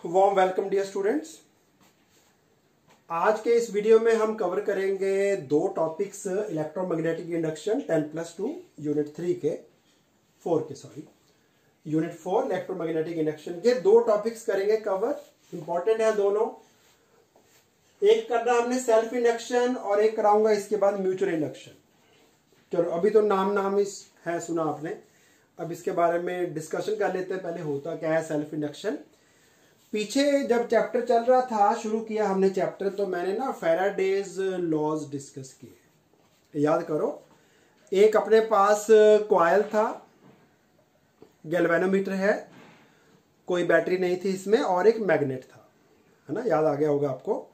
Warm welcome dear students. आज के इस वीडियो में हम कवर करेंगे दो topics electromagnetic induction 10+2 unit 4 electromagnetic induction के दो टॉपिक्स करेंगे कवर। इंपॉर्टेंट है दोनों। एक करना हमने सेल्फ इंडक्शन और एक कराऊंगा इसके बाद म्यूचुअल इंडक्शन। चलो अभी तो नाम इस है सुना आपने, अब इसके बारे में डिस्कशन कर लेते हैं। पहले होता क्या है सेल्फ इंडक्शन। पीछे जब चैप्टर चल रहा था, शुरू किया हमने चैप्टर, तो मैंने ना फैराडेज लॉज डिस्कस किए। याद करो, एक अपने पास कॉइल था, गैल्वेनोमीटर है, कोई बैटरी नहीं थी इसमें, और एक मैग्नेट था, है ना, याद आ गया होगा आपको।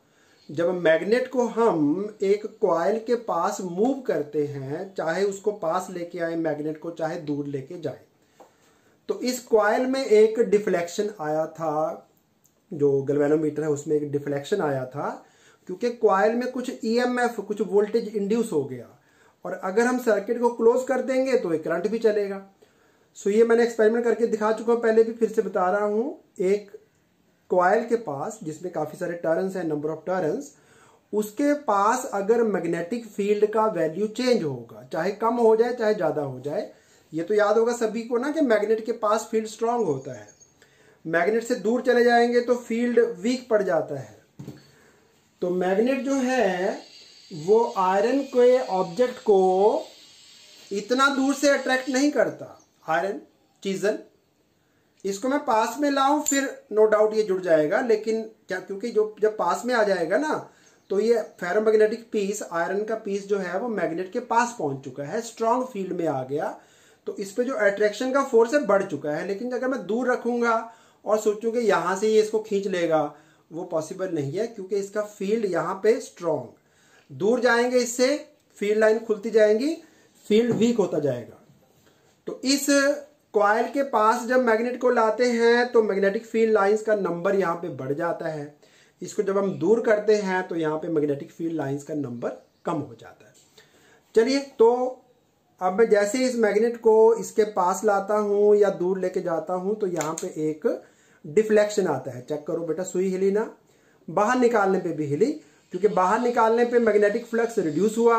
जब मैग्नेट को हम एक कॉइल के पास मूव करते हैं, चाहे उसको पास लेके आए मैग्नेट को, चाहे दूर लेके जाए, तो इस कॉइल में एक डिफ्लेक्शन आया था। जो गैल्वेनोमीटर है उसमें एक डिफ्लेक्शन आया था, क्योंकि कॉइल में कुछ ईएमएफ, कुछ वोल्टेज इंड्यूस हो गया, और अगर हम सर्किट को क्लोज कर देंगे तो एक करंट भी चलेगा। सो ये मैंने एक्सपेरिमेंट करके दिखा चुका हूं, पहले भी फिर से बता रहा हूं। एक कॉइल के पास जिसमें काफी सारे टर्न्स हैं, नंबर ऑफ टर्न्स, उसके पास अगर मैग्नेटिक फील्ड का वैल्यू चेंज होगा, चाहे कम हो जाए चाहे ज्यादा हो जाए, ये तो याद होगा सभी को ना कि मैग्नेट के पास फील्ड स्ट्रांग होता है, मैग्नेट से दूर चले जाएंगे तो फील्ड वीक पड़ जाता है। तो मैग्नेट जो है वो आयरन के ऑब्जेक्ट को इतना दूर से अट्रैक्ट नहीं करता। आयरन चीजन, इसको मैं पास में लाऊं फिर नो डाउट ये जुड़ जाएगा, लेकिन क्या, क्योंकि जो जब पास में आ जाएगा ना, तो ये फेरोमैग्नेटिक पीस, आयरन का पीस जो है वो मैग्नेट के पास पहुंच चुका है, स्ट्रांग फील्ड में आ गया, तो इस पे जो अट्रैक्शन का फोर्स है बढ़ चुका है। लेकिन अगर मैं दूर रखूंगा और सोचूं कि यहां से ये इसको खींच लेगा, वो पॉसिबल नहीं है, क्योंकि इसका फील्ड यहां पे स्ट्रांग। दूर जाएंगे इससे फील्ड लाइन खुलती जाएंगी, फील्ड वीक होता जाएगा। तो इस कॉइल के पास जब मैग्नेट को लाते हैं तो मैग्नेटिक फील्ड लाइंस का नंबर यहां पे बढ़ जाता है। इसको जब हम दूर करते हैं तो यहां पे मैग्नेटिक फील्ड लाइंस का नंबर कम हो जाता है। चलिए, तो अब मैं जैसे इस मैग्नेट को इसके पास लाता हूं या दूर लेके जाता हूं तो यहां पे एक डिफ्लेक्शन आता है। चेक करो बेटा, सुई हिली ना, बाहर निकालने पे भी हिली, क्योंकि बाहर निकालने पे मैग्नेटिक फ्लक्स रिड्यूस हुआ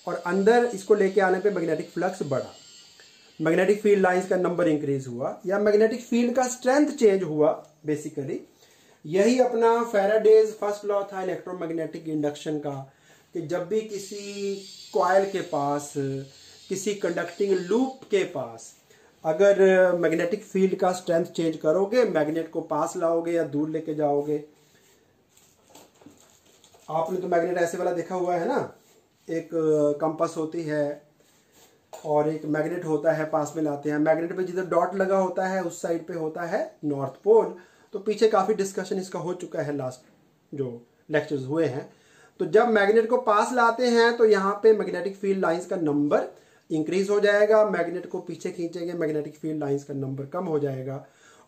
और अंदर इसको लेके आने पे मैग्नेटिक फ्लक्स बढ़ा, मैग्नेटिक फील्ड लाइंस का नंबर इंक्रीज हुआ, या मैग्नेटिक फील्ड का स्ट्रेंथ चेंज हुआ। बेसिकली यही अपना फैराडेज फर्स्ट लॉ था इलेक्ट्रोमैग्नेटिक इंडक्शन का, कि जब भी किसी कॉइल के पास, किसी कंडक्टिंग लूप के पास अगर मैग्नेटिक फील्ड का स्ट्रेंथ चेंज करोगे, मैग्नेट को पास लाओगे या दूर लेके जाओगे। आपने तो मैग्नेट ऐसे वाला देखा हुआ है ना, एक कंपास होती है और एक मैग्नेट होता है, पास में लाते हैं। मैग्नेट पे जिधर डॉट लगा होता है उस साइड पे होता है नॉर्थ पोल। तो पीछे काफी डिस्कशन इसका हो चुका है, लास्ट जो लेक्चर्स हुए हैं। तो जब मैग्नेट को पास लाते हैं तो यहाँ पे मैग्नेटिक फील्ड लाइंस का नंबर इंक्रीज हो जाएगा, मैग्नेट को पीछे खींचेंगे, मैग्नेटिक फील्ड लाइंस का नंबर कम हो जाएगा।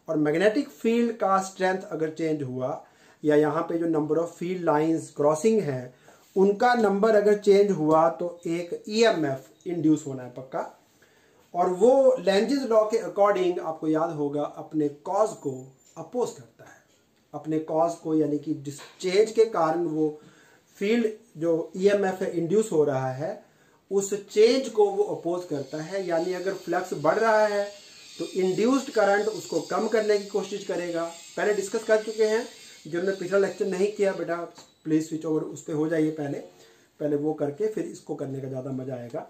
और मैग्नेटिक फील्ड का स्ट्रेंथ अगर चेंज हुआ, या यहाँ पे जो number of field lines crossing है उनका नंबर अगर चेंज हुआ, तो एक ईएमएफ इंड्यूस होना है पक्का। और वो लेंजेस लॉ के अकॉर्डिंग आपको याद होगा अपने कॉज को अपोज करता है, अपने कॉज को, यानी कि जिस चेंज के कारण वो फील्ड जो ईएमएफ है इंड्यूस हो रहा है, उस चेंज को वो अपोज करता है। यानी अगर फ्लक्स बढ़ रहा है तो इंड्यूस्ड करंट उसको कम करने की कोशिश करेगा। पहले डिस्कस कर चुके हैं, जिन्होंने पिछला लेक्चर नहीं किया बेटा प्लीज स्विच ओवर उस पर हो जाइए, पहले वो करके फिर इसको करने का ज़्यादा मजा आएगा।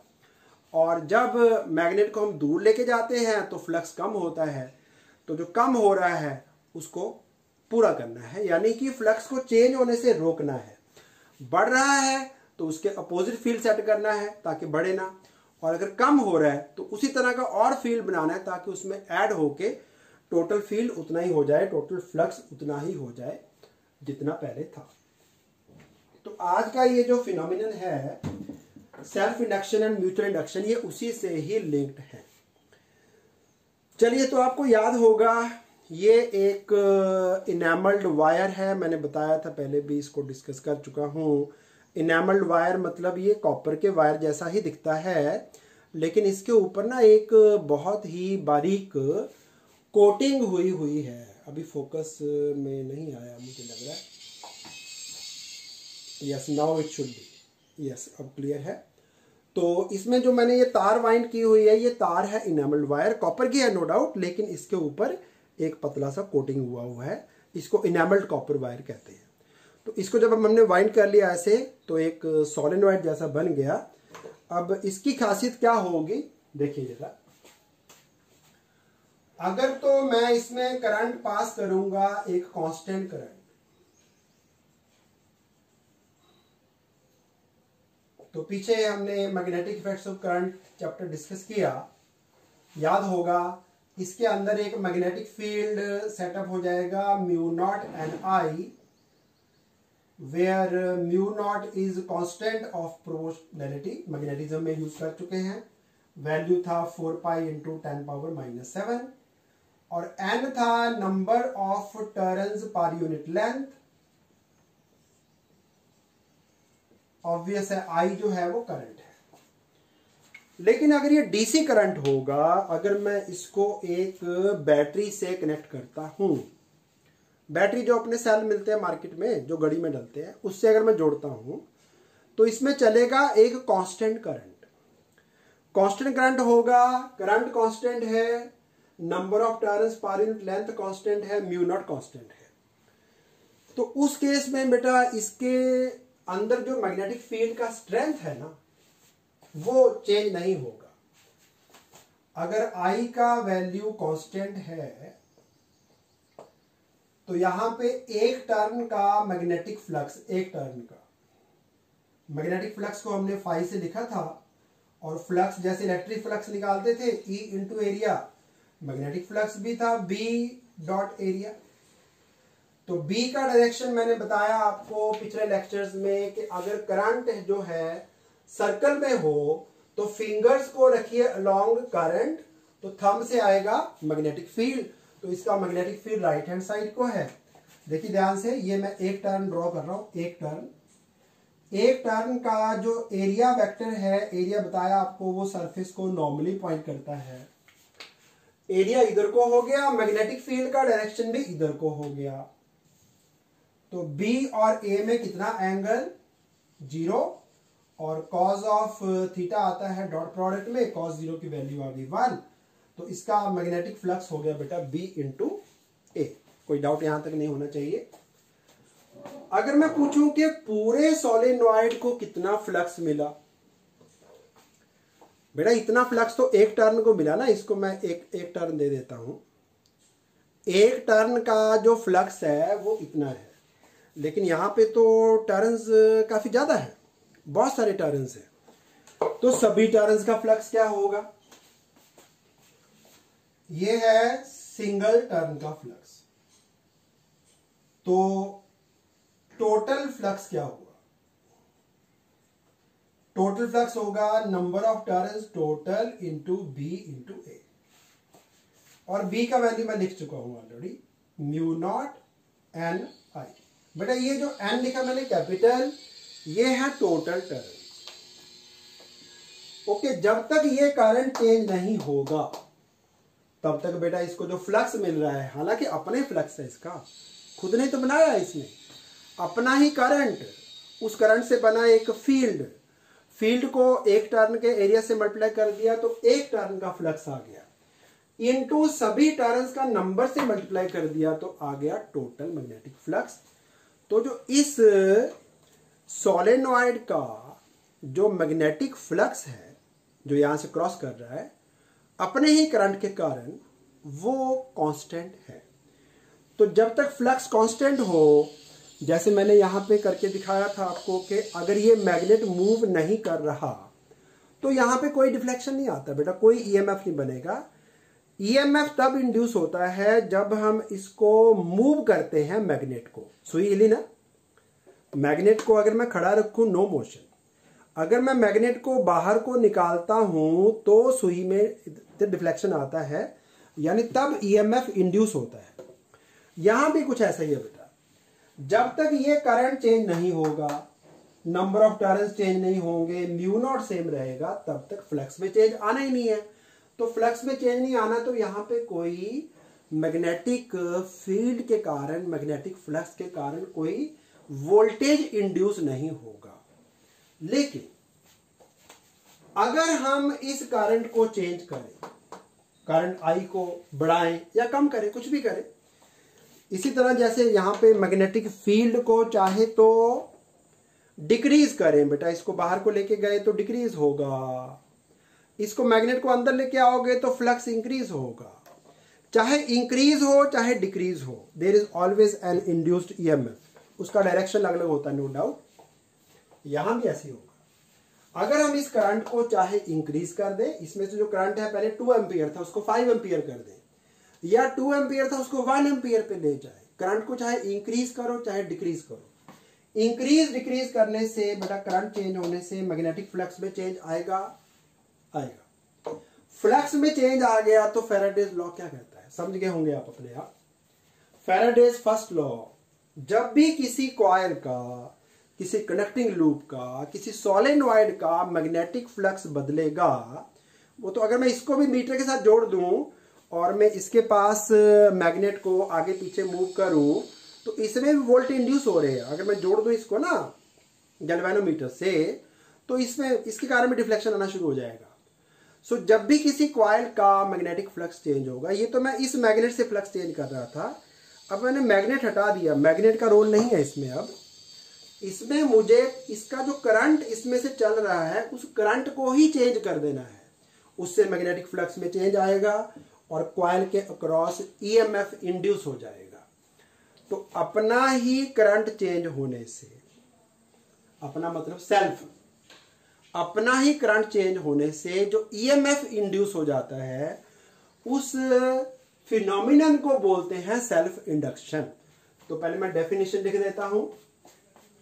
और जब मैग्नेट को हम दूर लेके जाते हैं तो फ्लक्स कम होता है, तो जो कम हो रहा है उसको पूरा करना है, यानी कि फ्लक्स को चेंज होने से रोकना है। बढ़ रहा है तो उसके अपोजिट फील्ड सेट करना है ताकि बढ़े ना, और अगर कम हो रहा है तो उसी तरह का और फील्ड बनाना है ताकि उसमें ऐड होके टोटल फील्ड उतना ही हो जाए, टोटल फ्लक्स उतना ही हो जाए जितना पहले था। तो आज का ये जो फिनोमिनन है self induction and mutual induction, ये उसी से ही लिंक्ड है। चलिए, तो आपको याद होगा ये एक इनेमल्ड वायर है, मैंने बताया था पहले भी, इसको डिस्कस कर चुका हूं। इनेमल्ड वायर मतलब ये कॉपर के वायर जैसा ही दिखता है, लेकिन इसके ऊपर ना एक बहुत ही बारीक कोटिंग हुई है। अभी फोकस में नहीं आया मुझे लग रहा है। Yes, now it should be. Yes, अब क्लियर है। तो इसमें जो मैंने ये तार वाइंड की हुई है, ये तार है इनेमल्ड वायर, कॉपर की है नो डाउट, लेकिन इसके ऊपर एक पतला सा कोटिंग हुआ है। इसको इनेमल्ड कॉपर वायर कहते हैं। तो इसको जब हमने वाइंड कर लिया ऐसे, तो एक सोलेनॉइड जैसा बन गया। अब इसकी खासियत क्या होगी देखिए जरा। अगर तो मैं इसमें करंट पास करूंगा, एक कांस्टेंट करंट, तो पीछे हमने magnetic effects of current chapter discuss किया, याद होगा। इसके अंदर एक मैग्नेटिक फील्ड सेटअप हो जाएगा mu naught N I, where mu naught is constant of proportionality, magnetism में यूज कर चुके हैं। वैल्यू था 4 पाई इंटू 10⁻⁻⁷, और n था number of turns per unit length. Obvious है I जो है वो करंट है। लेकिन अगर ये डीसी करंट होगा, अगर मैं इसको एक बैटरी से कनेक्ट करता हूं, बैटरी जो अपने सेल मिलते हैं मार्केट में, जो घड़ी में डलते हैं, उससे अगर मैं जोड़ता हूं, तो इसमें चलेगा एक कांस्टेंट करंट। कांस्टेंट करंट होगा, करंट कांस्टेंट है, number of turns per unit length constant है, म्यू नॉट कांस्टेंट है। तो उस केस में बेटा इसके अंदर जो मैग्नेटिक फील्ड का स्ट्रेंथ है ना, वो चेंज नहीं होगा। अगर I का वैल्यू कांस्टेंट है, तो यहां पे एक टर्न का मैग्नेटिक फ्लक्स, एक टर्न का मैग्नेटिक फ्लक्स को हमने फाई से लिखा था, और फ्लक्स जैसे इलेक्ट्रिक फ्लक्स निकालते थे E into area, magnetic flux भी था B डॉट एरिया। तो B का डायरेक्शन मैंने बताया आपको पिछले लेक्चर्स में कि अगर करंट जो है सर्कल में हो, तो फिंगर्स को रखिए अलोंग करंट, तो थंब से आएगा मैग्नेटिक फील्ड। तो इसका magnetic field right hand side को है। देखिए ध्यान से, ये मैं एक टर्न ड्रॉ कर रहा हूं, एक टर्न का जो एरिया वेक्टर है, एरिया बताया आपको, वो सरफेस को नॉर्मली पॉइंट करता है। एरिया इधर को हो गया, मैग्नेटिक फील्ड का डायरेक्शन भी इधर को हो गया। तो B और A में कितना एंगल, 0, और cos ऑफ थीटा आता है डॉट प्रोडक्ट में, cos 0 की वैल्यू आ गई 1। तो इसका मैग्नेटिक फ्लक्स हो गया बेटा B इंटू A। कोई डाउट यहां तक नहीं होना चाहिए। अगर मैं पूछूं कि पूरे सोलेनॉइड को कितना फ्लक्स मिला, बेटा इतना फ्लक्स तो एक टर्न को मिला ना, इसको मैं एक टर्न दे देता हूं। एक टर्न का जो फ्लक्स है वो इतना है, लेकिन यहां पे तो टर्न्स काफी ज्यादा है, बहुत सारे टर्न्स हैं। तो सभी टर्न्स का फ्लक्स क्या होगा? ये है सिंगल टर्न का फ्लक्स। तो टोटल फ्लक्स क्या होगा? टोटल फ्लक्स होगा number of turns total into B into A, और B का वैल्यू मैं लिख चुका हूं ऑलरेडी, म्यू नॉट एन आई। बेटा ये जो n लिखा मैंने कैपिटल, ये है टोटल टर्न। ओके, जब तक ये करंट चेंज नहीं होगा, तब तक बेटा इसको जो फ्लक्स मिल रहा है, हालांकि अपने फ्लक्स है इसका, खुद ने तो बनाया है इसने, अपना ही करंट, उस करंट से बना एक फील्ड को एक टर्न के एरिया से मल्टीप्लाई कर दिया, तो एक टर्न का फ्लक्स आ गया, इनटू सभी टर्न्स का नंबर से मल्टीप्लाई कर दिया, तो आ गया टोटल मैग्नेटिक फ्लक्स। तो जो इस सोलेनॉइड का जो मैग्नेटिक फ्लक्स है, जो यहां से क्रॉस कर रहा है, अपने ही करंट के कारण वो कांस्टेंट है। तो जब तक फ्लक्स कांस्टेंट हो, जैसे मैंने यहां पे करके दिखाया था आपको कि अगर ये मैग्नेट मूव नहीं कर रहा, तो यहां पे कोई डिफ्लेक्शन नहीं आता बेटा, कोई ईएमएफ नहीं बनेगा। ईएमएफ तब इंड्यूस होता है जब हम इसको मूव करते हैं मैग्नेट को। सुई हिली ना, मैग्नेट को अगर मैं खड़ा रखूं, नो मोशन। अगर मैं मैग्नेट को बाहर को निकालता हूं, तो सुई में डिफ्लेक्शन आता है, यानी तब ईएमएफ इंड्यूस होता है। यहां भी कुछ ऐसा ही है बेटा, जब तक ये करंट चेंज नहीं होगा, नंबर ऑफ टर्न्स चेंज नहीं होंगे, म्यू नॉट सेम रहेगा, तब तक फ्लक्स में चेंज आना ही नहीं है। तो फ्लक्स में चेंज नहीं आना, तो यहां पे कोई मैग्नेटिक फील्ड के कारण, मैग्नेटिक फ्लक्स के कारण कोई वोल्टेज इंड्यूस नहीं होगा। लेकिन अगर हम इस करंट को चेंज करें, करंट आई को बढ़ाएं या कम करें, कुछ भी करें, इसी तरह जैसे यहां पे मैग्नेटिक फील्ड को चाहे तो डिक्रीज करें, बेटा इसको बाहर को लेके गए तो डिक्रीज होगा, इसको मैग्नेट को अंदर लेके आओगे तो फ्लक्स इंक्रीज होगा। चाहे इंक्रीज हो चाहे डिक्रीज हो, there is always an induced EMF. उसका डायरेक्शन अलग अलग होता है, नो डाउट, यहां भी ऐसे होगा। अगर हम इस करंट को चाहे इंक्रीज कर दें, इसमें से जो करंट है पहले 2 एम्पियर था उसको 5 एम्पियर कर दें, या 2 एम्पियर था उसको 1 एम्पियर पे ले जाए। करंट को चाहे इंक्रीज करो चाहे डिक्रीज करो। इंक्रीज डिक्रीज करने से बेटा करंट चेंज होने से मैग्नेटिक फ्लक्स में चेंज आएगा, आएगा। फ्लक्स में चेंज आ गया तो फैराडेज लॉ क्या कहता है, समझ गए होंगे आप अपने आप। फैराडेज फर्स्ट लॉ, जब भी किसी कॉइल का, किसी कनेक्टिंग लूप का, किसी सोलेनॉइड का मैग्नेटिक फ्लक्स बदलेगा, वो तो अगर मैं इसको भी मीटर के साथ जोड़ दूं और मैं इसके पास मैग्नेट को आगे पीछे मूव करूं तो इसमें भी वोल्ट इंड्यूस हो रहे हैं। अगर मैं जोड़ दूं इसको ना गैल्वेनोमीटर से, तो इसमें इसके कारण में डिफ्लेक्शन आना शुरू हो जाएगा। सो जब भी किसी कॉइल का मैग्नेटिक फ्लक्स चेंज होगा, ये तो मैं इस मैग्नेट से फ्लक्स चेंज कर रहा था, अब मैंने मैग्नेट हटा दिया, मैग्नेट का रोल नहीं है इसमें। अब इसमें मुझे इसका जो करंट इसमें से चल रहा है उस करंट को ही चेंज कर देना है, उससे मैग्नेटिक फ्लक्स में चेंज आएगा और कॉइल के अक्रॉस ईएमएफ इंड्यूस हो जाएगा। तो अपना ही करंट चेंज होने से, अपना मतलब सेल्फ, अपना ही करंट चेंज होने से जो ईएमएफ इंड्यूस हो जाता है उस फिनोमिनन को बोलते हैं सेल्फ इंडक्शन। तो पहले मैं डेफिनेशन लिख देता हूं,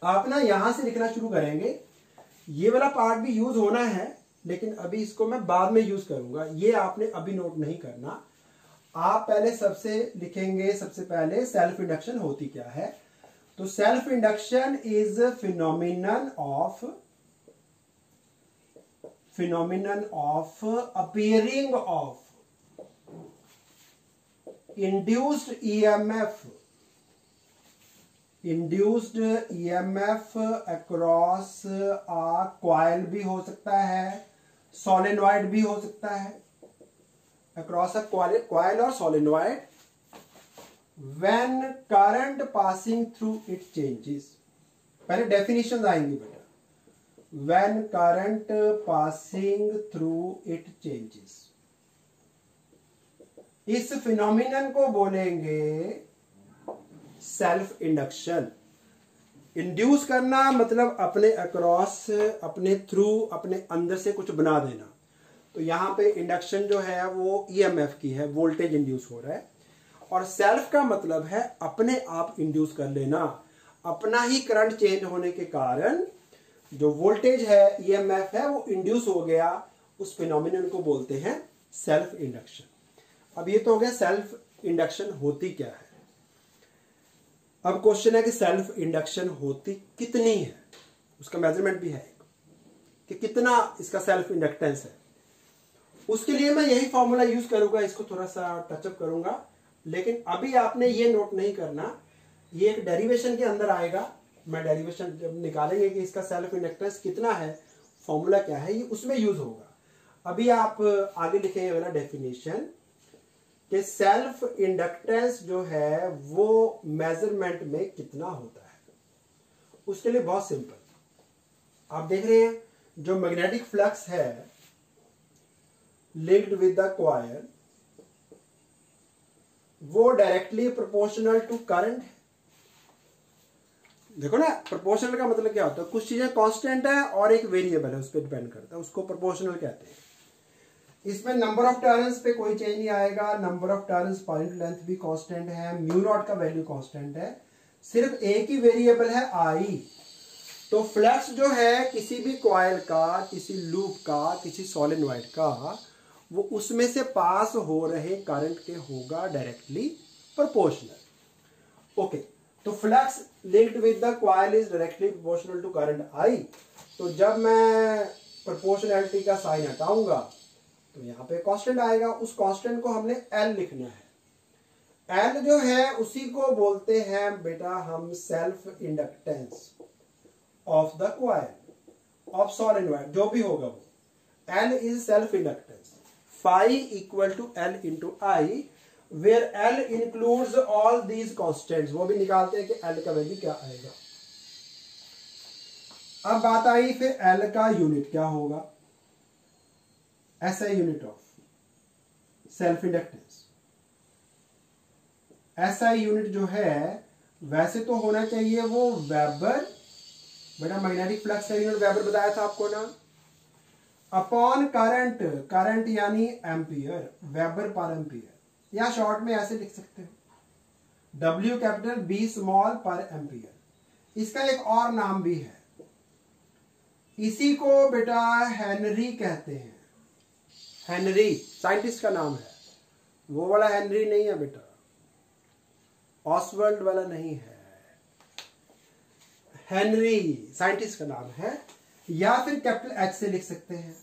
आप ना यहां से लिखना शुरू करेंगे। ये वाला पार्ट भी यूज होना है लेकिन अभी इसको मैं बाद में यूज करूंगा, ये आपने अभी नोट नहीं करना। आप पहले सबसे लिखेंगे, सबसे पहले सेल्फ इंडक्शन होती क्या है। तो self induction is phenomenon of appearing of induced EMF across a coil भी हो सकता है, सोलेनॉइड भी हो सकता है, अक्रॉस अ कॉइल और solenoid when current passing through it changes. पहले डेफिनेशन आएंगी बेटा, when current passing through it changes. इस फिनोमिनन को बोलेंगे सेल्फ इंडक्शन। इंड्यूस करना मतलब अपने अक्रॉस, अपने थ्रू, अपने अंदर से कुछ बना देना। तो यहां पे इंडक्शन जो है वो ईएमएफ की है, वोल्टेज इंड्यूस हो रहा है। और सेल्फ का मतलब है अपने आप इंड्यूस कर लेना, अपना ही करंट चेंज होने के कारण जो वोल्टेज है, ईएमएफ है, वो इंड्यूस हो गया। उस फिनोमिनन को बोलते हैं सेल्फ इंडक्शन। अब ये तो हो गया सेल्फ इंडक्शन होती क्या है। अब क्वेश्चन है कि सेल्फ इंडक्शन होती कितनी है, उसका मेजरमेंट भी है कि कितना इसका सेल्फ इंडक्टेंस है। उसके लिए मैं यही फॉर्मूला यूज करूंगा, इसको थोड़ा सा टचअप करूंगा, लेकिन अभी आपने ये नोट नहीं करना, ये एक डेरिवेशन के अंदर आएगा। मैं डेरिवेशन जब निकालेंगे कि इसका सेल्फ इंडक्टेंस कितना है, फॉर्मूला क्या है, ये उसमें यूज होगा। अभी आप आगे लिखेंगे वाला डेफिनेशन कि सेल्फ इंडक्टेंस जो है वो मेजरमेंट में कितना होता है। उसके लिए बहुत सिंपल, आप देख रहे हैं जो मैग्नेटिक फ्लक्स है लिंक्ड विद द कॉइल, वो डायरेक्टली प्रोपोर्शनल टू करंट है। देखो ना, प्रोपोर्शनल का मतलब क्या होता है, कुछ चीजें कांस्टेंट है और एक वेरिएबल है, उस पर डिपेंड करता है, उसको प्रोपोर्शनल कहते हैं। इसमें नंबर ऑफ टर्न्स पे कोई चेंज नहीं आएगा, number of turns, point length भी कांस्टेंट है, म्यू नॉट का वैल्यू कांस्टेंट है, सिर्फ एक ही वेरिएबल है आई। तो फ्लक्स जो है किसी भी कॉइल का, किसी लूप का, किसी सोलेनॉइड का, वो उसमें से पास हो रहे करंट के होगा डायरेक्टली प्रोपोर्शनल। ओके, तो flux linked with the coil is directly proportional to current I. तो जब मैं प्रोपोर्शनैलिटी का साइन हटाऊंगा तो यहां पे कांस्टेंट आएगा, उस कांस्टेंट को हमने एल लिखना है। एल जो है उसी को बोलते हैं बेटा हम self inductance of the coil of solenoid, जो भी होगा वो। L is self inductance, phi equal to L into I, where L includes all these constants. वो भी निकालते हैं कि एल का वैल्यू क्या आएगा। अब बात आई फिर एल का यूनिट क्या होगा, SI unit of self inductance. SI unit जो है वैसे तो होना चाहिए वो वेबर, बेटा मैग्नेटिक फ्लक्स का यूनिट वेबर बताया था आपको ना, अपॉन करंट, करंट यानी एम्पियर, वेबर पर एम्पियर, या शॉर्ट में ऐसे लिख सकते हो W कैपिटल B स्मॉल पर एम्पियर। इसका एक और नाम भी है, इसी को बेटा हेनरी कहते हैं। हेनरी साइंटिस्ट का नाम है, वो वाला हेनरी नहीं है बेटा, ऑसवर्ल्ड वाला नहीं है, हेनरी साइंटिस्ट का नाम है। या फिर कैपिटल एच से लिख सकते हैं,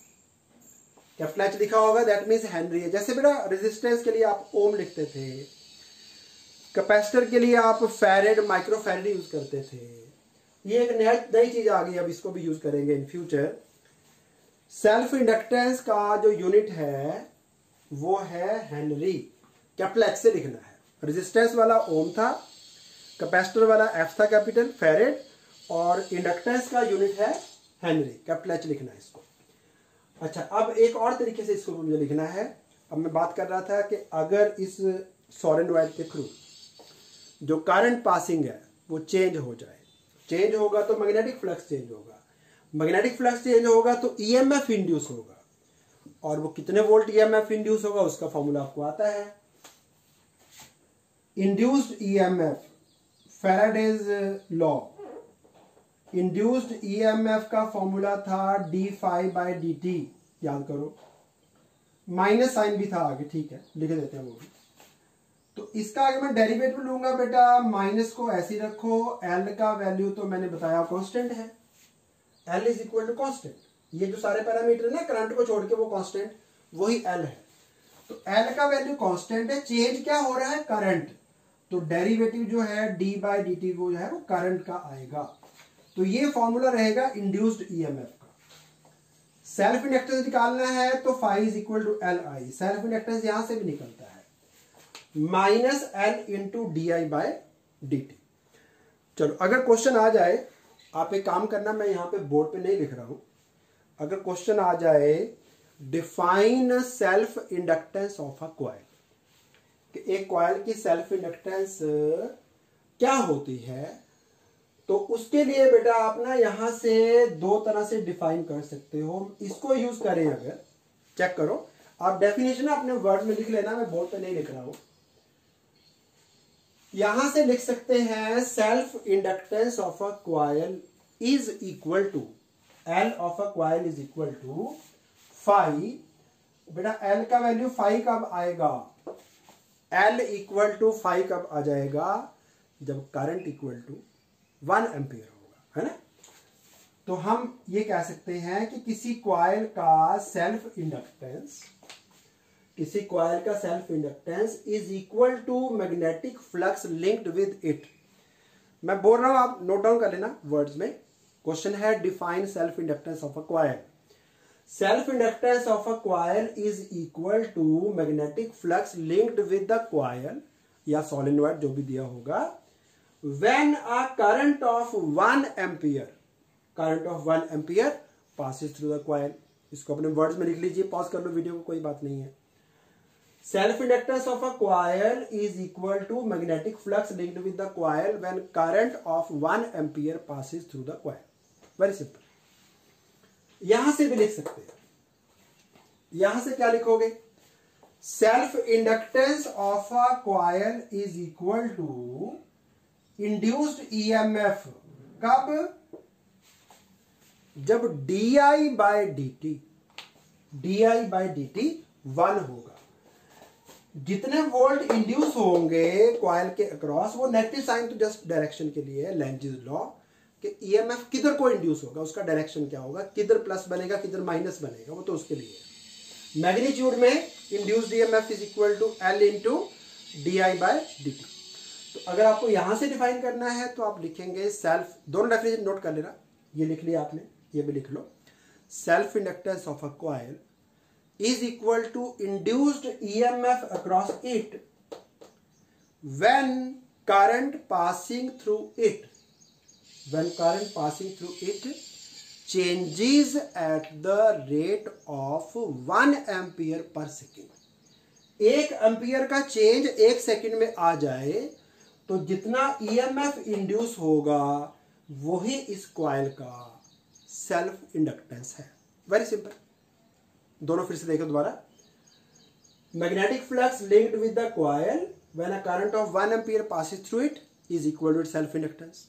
कैपिटल एच लिखा होगा दैट मीन्स हेनरी है। जैसे बेटा रेजिस्टेंस के लिए आप ओम लिखते थे, कैपेसिटर के लिए आप फैरेड माइक्रो फैरेड यूज करते थे। ये एक नई चीज आ गई, अब इसको भी यूज करेंगे इन फ्यूचर। सेल्फ इंडक्टेंस का जो यूनिट है वो है हेनरी, कैपिटल एच से लिखना है। रेजिस्टेंस वाला ओम था, कैपेसिटर वाला एफ था कैपिटल फैरेड, और इंडक्टेंस का यूनिट है हेनरी, कैपिटल एच लिखना है इसको। अच्छा, अब एक और तरीके से इसको मुझे लिखना है। अब मैं बात कर रहा था कि अगर इस सॉलिनॉइड के थ्रू जो करंट पासिंग है वो चेंज हो जाए, चेंज होगा तो मैग्नेटिक फ्लक्स चेंज होगा, मैग्नेटिक फ्लक्स चेंज होगा तो ईएमएफ इंड्यूस होगा, और वो कितने वोल्ट ईएमएफ इंड्यूस होगा उसका फॉर्मूला आपको आता है। Induced EMF, Faraday's law, induced EMF का फॉर्मूला था d phi by D t, याद करो, माइनस साइन भी था आगे, ठीक है लिख देते हैं वो भी। तो इसका आगे मैं डेरिवेटिव लूंगा बेटा, माइनस को ऐसे ही रखो, एल का वैल्यू तो मैंने बताया कांस्टेंट है, L is equal to constant. ये जो सारे पैरामीटर ना करंट को छोड़ के वो कांस्टेंट, वही एल है। तो एल का वैल्यू कांस्टेंट है, चेंज क्या हो रहा है, करंट, तो डेरिवेटिव जो है डी बाई डी टी वो जो है वो करंट का आएगा। तो ये फॉर्मूला रहेगा इंड्यूस्ड ईएमएफ का। सेल्फ इंडक्टेंस निकालना है तो phi is equal to L I, self inductance यहां से भी निकलता है, minus L into d I by D t. चलो अगर क्वेश्चन आ जाए, आप एक काम करना, मैं यहां पे बोर्ड पे नहीं लिख रहा हूं, अगर क्वेश्चन आ जाए define self inductance of a coil, कि एक कॉइल की सेल्फ इंडक्टेंस क्या होती है, तो उसके लिए बेटा आप ना यहां से दो तरह से डिफाइन कर सकते हो। इसको यूज करें, अगर चेक करो, आप डेफिनेशन अपने वर्ड में लिख लेना, मैं बोर्ड पे नहीं लिख रहा हूं। यहां से लिख सकते हैं self inductance of a coil is equal to, L of a coil is equal to phi. बेटा एल का वैल्यू फाई कब आएगा, एल इक्वल टू फाई कब आ जाएगा, जब करंट इक्वल टू 1 एम्पियर होगा, है ना। तो हम ये कह सकते हैं कि किसी कॉइल का सेल्फ इंडक्टेंस, किसी कॉइल का self inductance is equal to magnetic flux linked with it. मैं बोल रहा हूं, आप नोट डाउन कर लेना वर्ड्स में। क्वेश्चन है define self inductance of a coil. Self inductance of a coil is equal to magnetic flux linked with the coil या सॉलिनॉइड, जो भी दिया होगा, when a current of 1 ampere, current of 1 ampere passes through the coil। इसको अपने words में लिख लीजिए, पॉज कर लो वीडियो को, कोई बात नहीं है। Self inductance of a coil is equal to magnetic flux linked with the coil when current of 1 ampere passes through the coil. Very simple. यहां से भी लिख सकते हैं, यहां से क्या लिखोगे, self inductance of a coil is equal to induced EMF, कब, जब d I by D t, d I by D t 1 होगा। जितने वोल्ट इंड्यूस होंगे कॉइल के अक्रॉस, वो नेगेटिव साइन तो जस्ट डायरेक्शन के लिए है, लेंजेस लॉ, कि ईएमएफ किधर को इंड्यूस होगा, उसका डायरेक्शन क्या होगा, किधर प्लस बनेगा किधर माइनस बनेगा, वो तो उसके लिए है। मैग्नीट्यूड में induced EMF is equal to L into di/dt। तो अगर आपको यहां से डिफाइन करना है तो आप लिखेंगे सेल्फ, दोनों डेफिनेशन नोट कर लेना, ये लिख लिया आपने, ये भी लिख लो। Self inductance of a coil is equal to induced EMF across it when current passing through it changes at the rate of 1 ampere per second. 1 ampere का चेंज 1 सेकेंड में आ जाए तो जितना EMF इंड्यूस होगा वही इस कॉइल का self inductance है। Very simple. दोनों फिर से देखो दोबारा। Magnetic flux linked with the coil when a current of 1 ampere passes through it is equal to self inductance.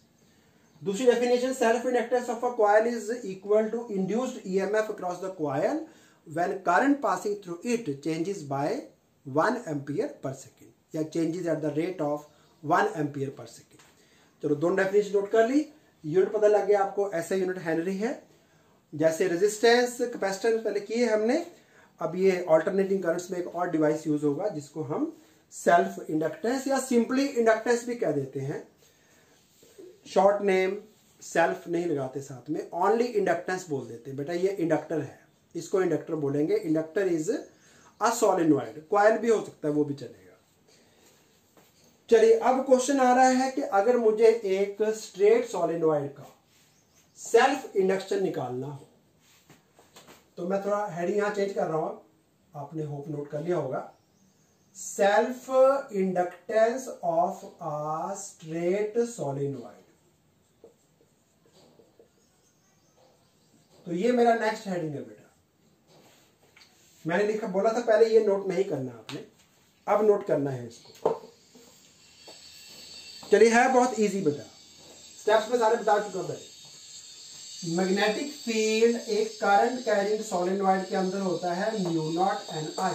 दूसरी definition, self inductance of a coil is equal to induced EMF across the coil when current passing through it changes by 1 ampere per second, या changes at the rate of 1 ampere per second. चलो दोनों definition note कर ली, unit पता लग गया आपको। ऐसा unit Henry है, जैसे रेजिस्टेंस कैपेसिटेंस पहले किए हमने, अब ये ऑल्टरनेटिंग करंट्स में एक और डिवाइस यूज होगा जिसको हम सेल्फ इंडक्टेंस या सिंपली इंडक्टेंस भी कह देते हैं। शॉर्ट नेम सेल्फ नहीं लगाते साथ में, ओनली इंडक्टेंस बोल देते हैं। बेटा ये इंडक्टर है, इसको इंडक्टर बोलेंगे। Inductor is a solenoid, coil भी हो सकता है, वो भी चलेगा। चलिए अब क्वेश्चन आ रहा है कि अगर मुझे एक स्ट्रेट सोलेनॉइड का सेल्फ इंडक्शन निकालना हो, तो मैं थोड़ा हेडिंग यहां चेंज कर रहा हूं, आपने होप नोट कर लिया होगा। Self inductance of a straight solenoid, तो ये मेरा नेक्स्ट हेडिंग है बेटा। मैंने लिखा बोला था पहले ये नोट नहीं करना आपने, अब नोट करना है इसको। चलिए है बहुत इजी बेटा, स्टेप्स में सारे बता चुका हूं। मैग्नेटिक फील्ड एक करंट कैरिंग सोलेनॉइड के अंदर होता है μ0 Ni,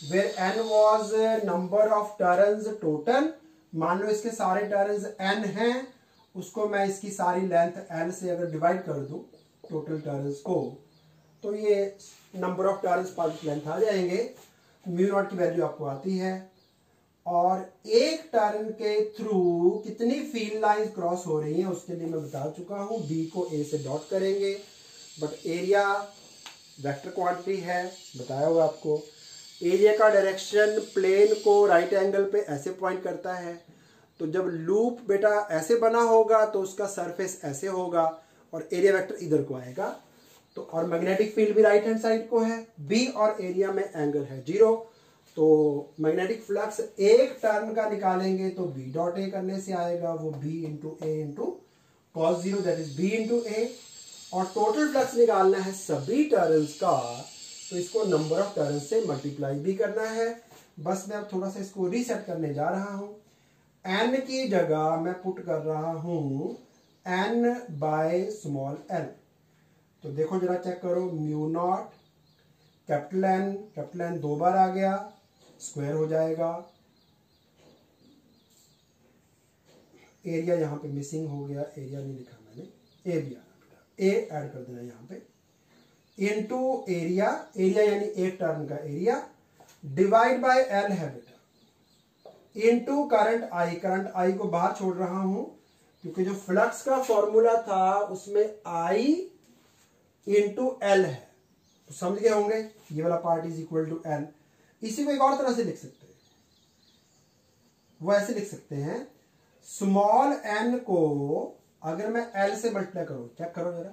where n was number of turns total. मान लो इसके सारे टर्न्स n हैं, उसको मैं इसकी सारी लेंथ l से अगर डिवाइड कर दूं टोटल टर्न्स को, तो ये नंबर ऑफ टर्न्स पर लेंथ आ जाएंगे। μ0 की वैल्यू आपको आती है, और एक टर्न के थ्रू कितनी फील्ड लाइंस क्रॉस हो रही हैं उसके लिए मैं बता चुका हूं। बी को ए से डॉट करेंगे, बट एरिया वेक्टर क्वांटिटी है, बताया हुआ आपको। एरिया का डायरेक्शन प्लेन को राइट एंगल पे ऐसे पॉइंट करता है, तो जब लूप बेटा ऐसे बना होगा तो उसका सरफेस ऐसे होगा और एरिया वेक्टर इधर को आएगा। तो और मैग्नेटिक फील्ड भी राइट हैंड साइड को है। बी और एरिया में एंगल है 0, तो मैग्नेटिक फ्लक्स एक टर्न का निकालेंगे तो बी डॉट ए करने से आएगा, वो B into A into cos 0 that is B into A. और टोटल फ्लक्स निकालना है सभी टर्न्स का, तो इसको नंबर ऑफ टर्न्स से मल्टीप्लाई भी करना है। बस मैं अब थोड़ा सा इसको रीसेट करने जा रहा हूं। एन की जगह मैं पुट कर रहा हूं एन बाय स्मॉल एल। तो देखो जरा चेक करो, μ0 कैपिटल एन 2 बार आ गया, स्क्वायर हो जाएगा। एरिया यहां पे मिसिंग हो गया, एरिया नहीं लिखा मैंने, ए भी आना बेटा, ए ऐड कर देना यहां पे, इनटू एरिया, एरिया यानी एक टर्न का एरिया, डिवाइड बाय एल है बेटा, into current I. Current I को बाहर छोड़ रहा हूं क्योंकि जो फ्लक्स का फॉर्मूला था उसमें आई इनटू एल है, तो समझ गए होंगे। ये वाला part is equal to L. इसी को एक और तरह से लिख सकते हैं, वो ऐसे लिख सकते हैं, स्मॉल एन को अगर मैं एल से मल्टीप्लाई करूं, चेक करो जरा,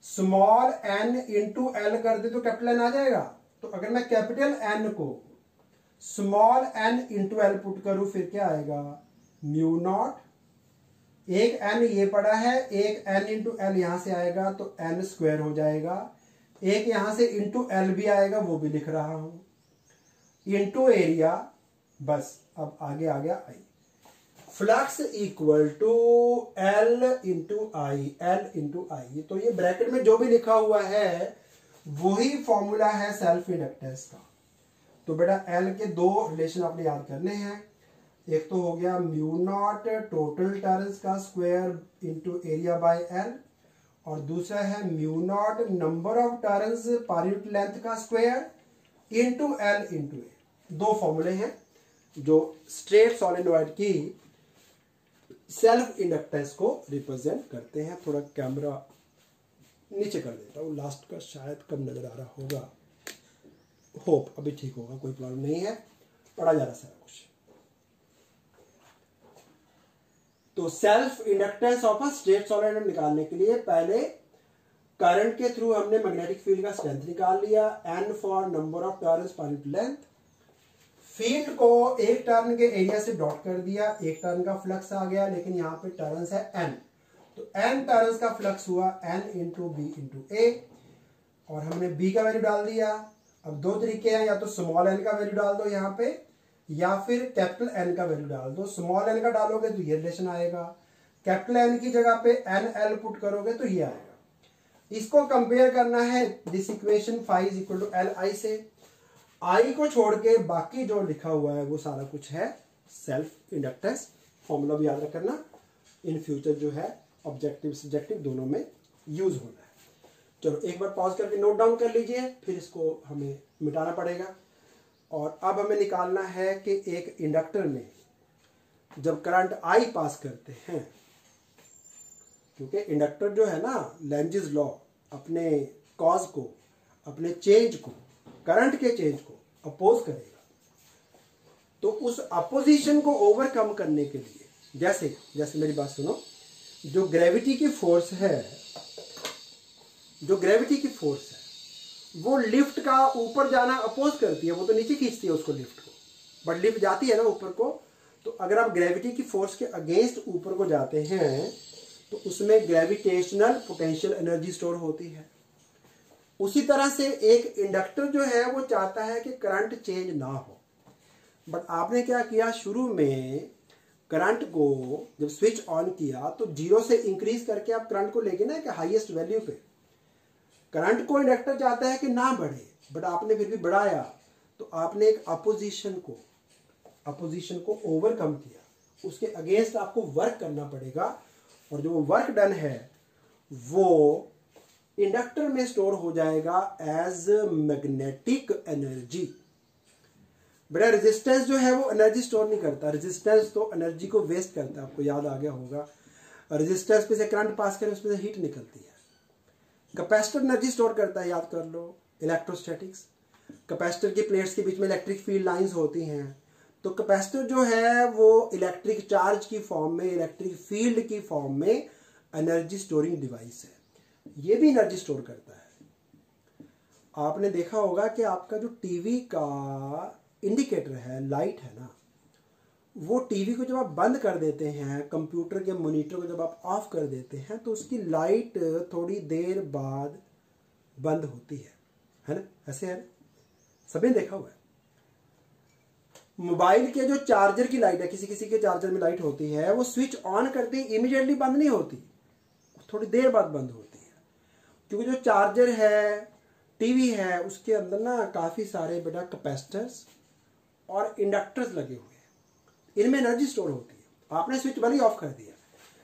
स्मॉल एन इंटू एल कर दे तो कैपिटल एन आ जाएगा। तो अगर मैं कैपिटल एन को small N into L put करूं फिर क्या आएगा, μ0, एक एन ये पड़ा है, एक एन इंटू एल यहां से आएगा तो एन स्क्वायर हो जाएगा, एक यहां से इंटू एल भी आएगा, वो भी लिख रहा हूं, इंटू एरिया। बस अब आगे आ गया I. Flux equal to L into I, L into I. तो ये ब्रैकेट में जो भी लिखा हुआ है वही फॉर्मूला है सेल्फ इंडक्टेंस का। तो बेटा एल के दो रिलेशन आपने याद करने हैं, एक तो हो गया μ0 टोटल टर्न्स का square into area by L, और दूसरा है μ0 number of turns per unit length का square into L into A. दो फॉर्मूले हैं जो स्ट्रेट सॉलिनॉइड की सेल्फ इंडक्टेंस को रिप्रेजेंट करते हैं। थोड़ा कैमरा नीचे कर देता हूँ, लास्ट का शायद कम नजर आ रहा होगा। होप अभी ठीक होगा, कोई प्रॉब्लम नहीं है, पढ़ा जा रहा सारा कुछ। तो self inductance of a straight solenoid निकालने के लिए पहले करंट के थ्रू हमने मैग्नेटिक फील्ड का स्ट्रेंथ निकाल लिया, n for number of turns per unit length. Field को एक टर्न के एरिया से डॉट कर दिया, एक टर्न का फ्लक्स आ गया, लेकिन यहाँ पे टर्न्स है n, तो n टर्न्स का फ्लक्स हुआ n into B into A, और हमने b का वैल्यू डाल दिया। अब दो तरीके हैं, या तो स्मॉल n का वैल्यू डाल दो यहाँ पे, या फिर कैपिटल N का वैल्यू डाल दो। स्मॉल n का डालोगे तो ये रिलेशन आएगा, कैपिटल N की जगह पे NL पुट करोगे तो ये आएगा। इसको कंपेयर करना है this equation phi is equal to L I से। आई को छोड़ के बाकी जो लिखा हुआ है वो सारा कुछ है सेल्फ इंडक्टेंस। फॉर्मूला भी याद रखना, इन फ्यूचर जो है ऑब्जेक्टिव सब्जेक्टिव दोनों में यूज होना है। चलो एक बार पॉज करके नोट डाउन कर लीजिए, फिर इसको हमें मिटाना पड़ेगा। और अब हमें निकालना है कि एक इंडक्टर में जब करंट आई पास करते हैं, क्योंकि इंडक्टर जो है ना लेंजिस लॉ अपने कॉज को, अपने चेंज को, करंट के चेंज को अपोज करेगा, तो उस अपोजिशन को ओवरकम करने के लिए जैसे जैसे मेरी बात सुनो, जो ग्रेविटी की फोर्स है, जो ग्रेविटी की फोर्स है वो लिफ्ट का ऊपर जाना अपोज करती है, वो तो नीचे खींचती है उसको लिफ्ट को, बट लिफ्ट जाती है ना ऊपर को। तो अगर आप ग्रेविटी की फोर्स के अगेंस्ट ऊपर को जाते हैं तो उसमें ग्रेविटेशनल पोटेंशियल एनर्जी स्टोर होती है। उसी तरह से एक इंडक्टर जो है वो चाहता है कि करंट चेंज ना हो, बट आपने क्या किया, शुरू में करंट को जब स्विच ऑन किया तो 0 से इंक्रीज करके आप करंट को लेके ना कि हाईएस्ट वैल्यू पे। करंट को इंडक्टर चाहता है कि ना बढ़े, बट आपने फिर भी बढ़ाया, तो आपने एक अपोजिशन को ओवरकम किया, उसके अगेंस्ट आपको वर्क करना पड़ेगा। और जो वर्क डन है वो इंडक्टर में स्टोर हो जाएगा एज मैग्नेटिक एनर्जी। बेटा रेजिस्टेंस जो है वो एनर्जी स्टोर नहीं करता, रेजिस्टेंस तो एनर्जी को वेस्ट करता है, आपको याद आ गया होगा। रेजिस्टेंस पे से करंट पास करे उसमें से हीट निकलती है। कैपेसिटर एनर्जी स्टोर करता है, याद कर लो, इलेक्ट्रोस्टैटिक्स। कैपेसिटर की प्लेट्स के बीच में इलेक्ट्रिक फील्ड लाइंस होती हैं, तो कैपेसिटर जो है वो इलेक्ट्रिक चार्ज की फॉर्म में, इलेक्ट्रिक फील्ड की फॉर्म में एनर्जी स्टोरिंग डिवाइस है, ये भी एनर्जी स्टोर करता है। आपने देखा होगा कि आपका जो टीवी का इंडिकेटर है, लाइट है ना, वो टीवी को जब आप बंद कर देते हैं, कंप्यूटर के मॉनिटर को जब आप ऑफ कर देते हैं, तो उसकी लाइट थोड़ी देर बाद बंद होती है ना, ऐसे है, सभी देखा हुआ है। मोबाइल के जो चार्जर की लाइट है, किसी किसी के चार्जर में लाइट होती है, वो स्विच ऑन करते ही इमीडिएटली बंद नहीं होती, थोड़ी देर बाद बंद होती है, क्योंकि जो चार्जर है, टीवी है, उसके अंदर ना काफी सारे बेटा कैपेसिटर्स और इंडक्टर्स लगे हुए हैं, इनमें एनर्जी स्टोर होती है। आपने स्विच भले ही ऑफ कर दिया,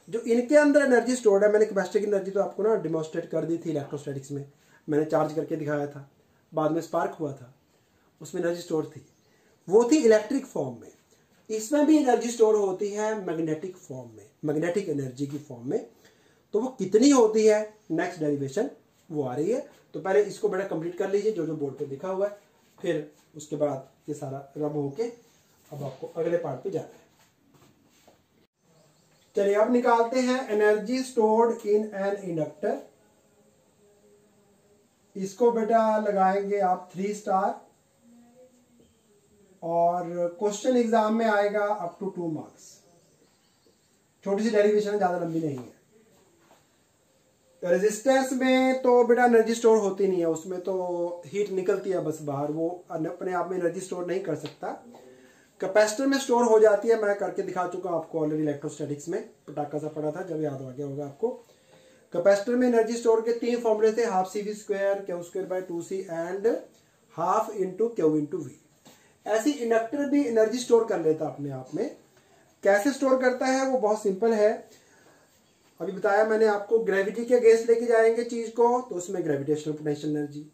जो इनके अंदर एनर्जी स्टोर्ड है, मैंने कैपेसिटर की एनर्जी तो आपको ना डिमॉन्स्ट्रेट कर दी थी इलेक्ट्रोस्टैटिक्स में, मैंने चार्ज करके दिखाया था, बाद में स्पार्क हुआ था, उसमें एनर्जी स्टोर थी, वो थी इलेक्ट्रिक फॉर्म में। इसमें भी एनर्जी स्टोर होती है मैग्नेटिक फॉर्म में, मैग्नेटिक एनर्जी की फॉर्म में। तो वो कितनी होती है, नेक्स्ट डेरिवेशन वो आ रही है। तो पहले इसको बड़ा कंप्लीट कर लीजिए जो जो बोर्ड पे लिखा हुआ है, फिर उसके बाद ये सारा रब होके अब आपको अगले पार्ट पे जाना है। चलिए अब निकालते हैं energy stored in an inductor. इसको बेटा लगाएंगे आप 3 स्टार, और क्वेश्चन एग्जाम में आएगा अप टू 2 मार्क्स। छोटी सी डेरिवेशन है, ज्यादा लंबी नहीं है। रेजिस्टेंस में तो बेटा एनर्जी स्टोर होती नहीं है, उसमें तो हीट निकलती है बस बाहर, वो अपने आप में एनर्जी स्टोर नहीं कर सकता। कैपेसिटर में स्टोर हो जाती है, मैं करके दिखा चुका हूं आपको ऑलरेडी इलेक्ट्रोस्टैटिक्स में, पटाखा सा पड़ा था जब, याद आ गया होगा आपको। कैपेसिटर में एनर्जी स्टोर के 3 फॉर्मूले थे, half CV², Q²/2C and half into Q into V। ऐसी इंडक्टर भी एनर्जी स्टोर कर लेता अपने आप में। कैसे स्टोर करता है वो बहुत सिंपल है, अभी बताया मैंने आपको। ग्रेविटी के अगेंस्ट लेके जाएंगे चीज को, तो उसमें ग्रेविटेशनल पोटेंशियल एनर्जी,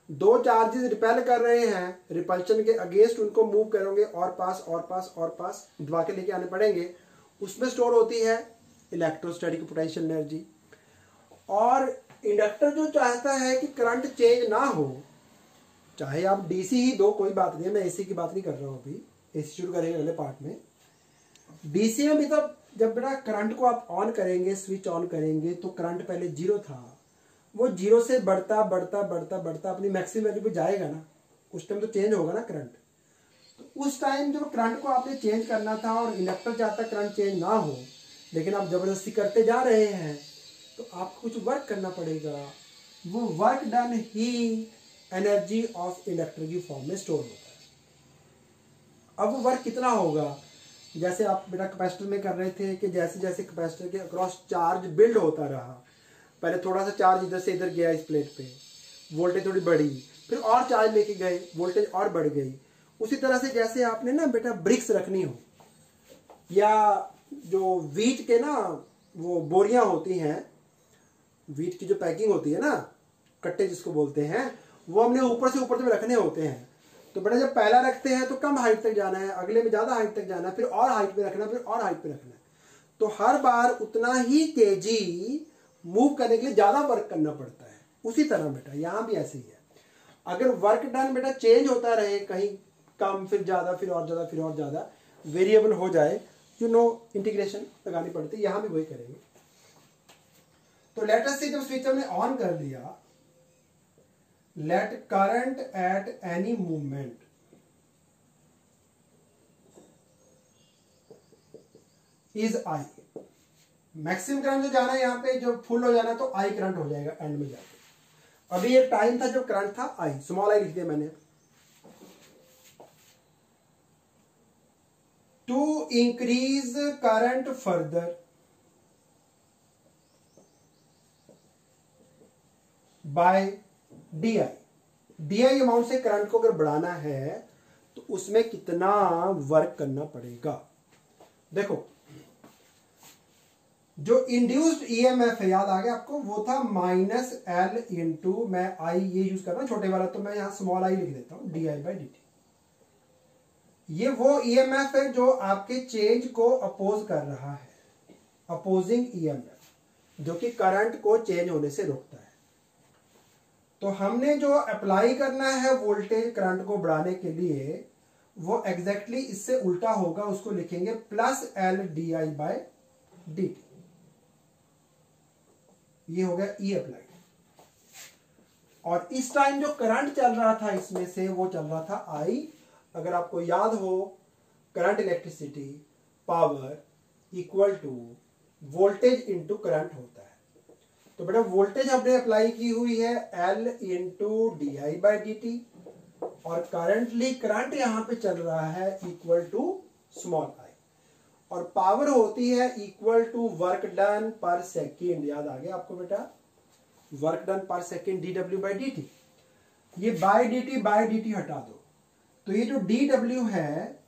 दो चार्जेस रिपेल कर रहे हैं, रिपल्शन के अगेंस्ट उनको मूव करोगे और पास और पास और पास दबा के लेके आने पड़ेंगे। उसमें स्टोर होती है इलेक्ट्रोस्टैटिक पोटेंशियल एनर्जी। और इंडक्टर जो चाहता है कि करंट चेंज ना हो, चाहे आप डीसी ही दो, कोई बात नहीं है, मैं एसी की बात नहीं कर रहा हूँ अभी, एसी शुरू करेंगे अगले पार्ट में। डीसी में भी तो जब बेटा करंट को आप ऑन करेंगे, स्विच ऑन करेंगे, तो करंट पहले 0 था, वो 0 से बढ़ता बढ़ता बढ़ता बढ़ता अपनी मैक्सिमम वैल्यू पे जाएगा ना, उस टाइम तो चेंज होगा ना करंट। तो उस टाइम जब करंट को आपने चेंज करना था और इंडक्टर चाहता करंट चेंज ना हो, लेकिन आप जबरदस्ती करते जा रहे हैं, तो आपको कुछ वर्क करना पड़ेगा। वो work done he energy of inductor की फॉर्म में स्टोर होता है। अब वो वर्क कितना होगा, जैसे आप बेटा कैपेसिटर में कर रहे थे कि जैसे जैसे कैपेसिटर के अक्रॉस चार्ज बिल्ड होता रहा, पहले थोड़ा सा चार्ज इधर से इधर गया इस प्लेट पे, वोल्टेज थोड़ी बढ़ी, फिर और चार्ज लेके गए, वोल्टेज और बढ़ गई। उसी तरह से जैसे आपने ना बेटा ब्रिक्स रखनी हो, या जो वीट के ना वो बोरियां होती हैं, वीट की जो पैकिंग होती है ना, कट्टे जिसको बोलते हैं, वो हमने ऊपर से ऊपर तक रखने होते हैं। तो बेटा जब पहला रखते हैं तो कम हाइट तक जाना है, अगले में ज्यादा हाइट तक जाना है, फिर और हाइट पे रखना है, फिर और हाइट पे रखना है। तो हर बार उतना ही केजी मूव करने के लिए ज्यादा वर्क करना पड़ता है। उसी तरह बेटा यहां भी ऐसे ही है। अगर वर्क डन बेटा चेंज होता रहे, कहीं कम फिर ज्यादा फिर और ज्यादा फिर और ज्यादा वेरिएबल हो जाए, इंटीग्रेशन लगानी पड़ती है। यहां भी वही करेंगे। तो लेट अस से जब स्विच हमने ऑन कर दिया, let current at any movement is I. Maximum current जो जाना है यहां पे, जो फुल हो जाना है तो आई करंट हो जाएगा एंड में जाके। अभी एक टाइम था जब करंट था आई, स्मॉल आई लिख दिया मैंने। To increase current further by D I, D I amount से करंट को अगर बढ़ाना है तो उसमें कितना वर्क करना पड़ेगा। देखो जो इंड्यूस्ड ईएमएफ है, याद आ गया आपको, वो था माइनस एल इंटू, मैं आई ये यूज कर रहा हूं छोटे वाला, तो मैं यहां स्मॉल आई लिख देता हूं, D I by D T. ये वो ईएमएफ है जो आपके चेंज को अपोज कर रहा है, अपोजिंग ईएमएफ, जो कि करंट को चेंज होने से रोकता है। तो हमने जो अप्लाई करना है वोल्टेज करंट को बढ़ाने के लिए, वो एग्जैक्टली इससे उल्टा होगा, उसको लिखेंगे plus L D I by D T. ये हो गया ई अप्लाई। और इस टाइम जो करंट चल रहा था इसमें से, वो चल रहा था आई। अगर आपको याद हो, current electricity power equal to voltage into current होता है। तो बेटा वोल्टेज हमने अप्लाई की हुई है L into d I by D T, और करंटली करंट यहां पे चल रहा है इक्वल टू स्मॉल आई, और पावर होती है इक्वल टू वर्क डन पर सेकेंड। याद आ गया आपको बेटा, वर्क डन पर second D W by D T. ये बाई डी टी हटा दो, तो ये जो डी डब्ल्यू है,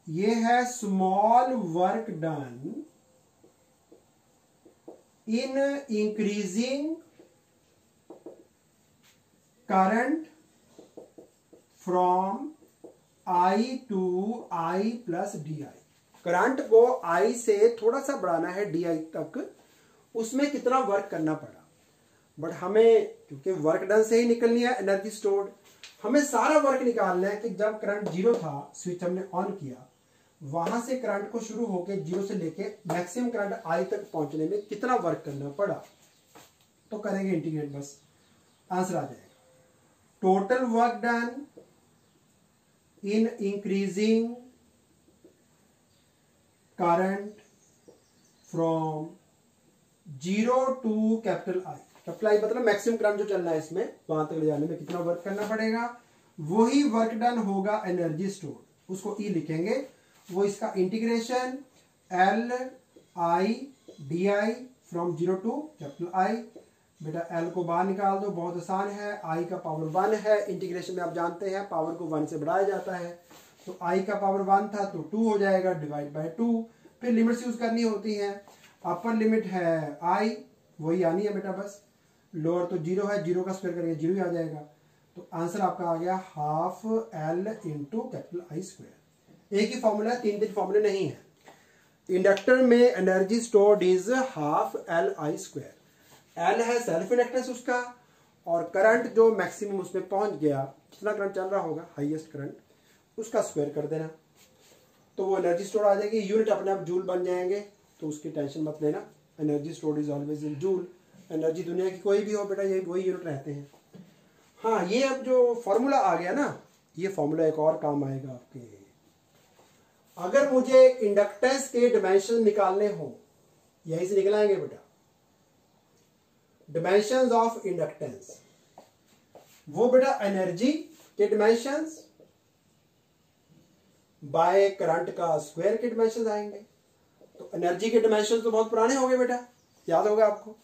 ये है small work done in increasing current from I to I plus D I. Current को आई से थोड़ा सा बढ़ाना है डी आई तक, उसमें कितना वर्क करना पड़ा। बट हमें क्योंकि वर्क डन से ही निकलनी है एनर्जी स्टोर्ड, हमें सारा वर्क निकालना है कि जब करंट 0 था, स्विच हमने ऑन किया, वहां से करंट को शुरू होकर 0 से लेके मैक्सिमम करंट आई तक पहुंचने में कितना वर्क करना पड़ा। तो करेंगे इंटीग्रेट, बस आंसर आ जाएगा। Total work done in increasing current from 0 to capital I. Capital I मतलब मैक्सिमम करंट जो चल रहा है इसमें, वहां तक ले जाने में कितना वर्क करना पड़ेगा, वही वर्क डन होगा एनर्जी स्टोर, उसको ई लिखेंगे। वो इसका integration L I D I from 0 to capital I. बेटा एल को बाहर निकाल दो, बहुत आसान है, आई का पावर 1 है, इंटीग्रेशन में आप जानते हैं पावर को 1 से बढ़ाया जाता है, तो आई का पावर 1 था तो 2 हो जाएगा, डिवाइड बाय 2। फिर लिमिट्स यूज करनी होती है, अपर लिमिट है आई, वही आनी है बेटा बस, लोअर तो 0 है, 0 का स्क्वायर करेंगे 0 ही आ जाएगा, तो आंसर आपका आ गया half L into capital I square. एक ही फॉर्मूला है, 3 फॉर्मूले नहीं है। इंडक्टर में energy stored is half L I square. L है सेल्फ इंडक्टेंस उसका, और करंट जो मैक्सिमम उसमें पहुंच गया, कितना करंट चल रहा होगा, हाईएस्ट करंट, उसका स्क्वायर कर देना, तो वो एनर्जी स्टोर आ जाएगी। यूनिट अपने आप जूल बन जाएंगे, तो उसकी टेंशन मत लेना। Energy stored is always in joule. Energy दुनिया की कोई भी हो बेटा, ये वही यूनिट रहते हैं। हाँ, ये अब जो फॉर्मूला आ गया ना, ये फॉर्मूला एक और काम आएगा आपके। अगर मुझे इंडक्टेंस के डिमेंशन निकालने हो, यहीं से निकलाएंगे बेटा, डिमेंशंस ऑफ इंडक्टेंस, वो बेटा एनर्जी के डिमेंशंस बाय करंट का स्क्वायर के डिमेंशंस आएंगे। तो एनर्जी के डिमेंशंस तो बहुत पुराने हो गए बेटा, याद होगा आपको।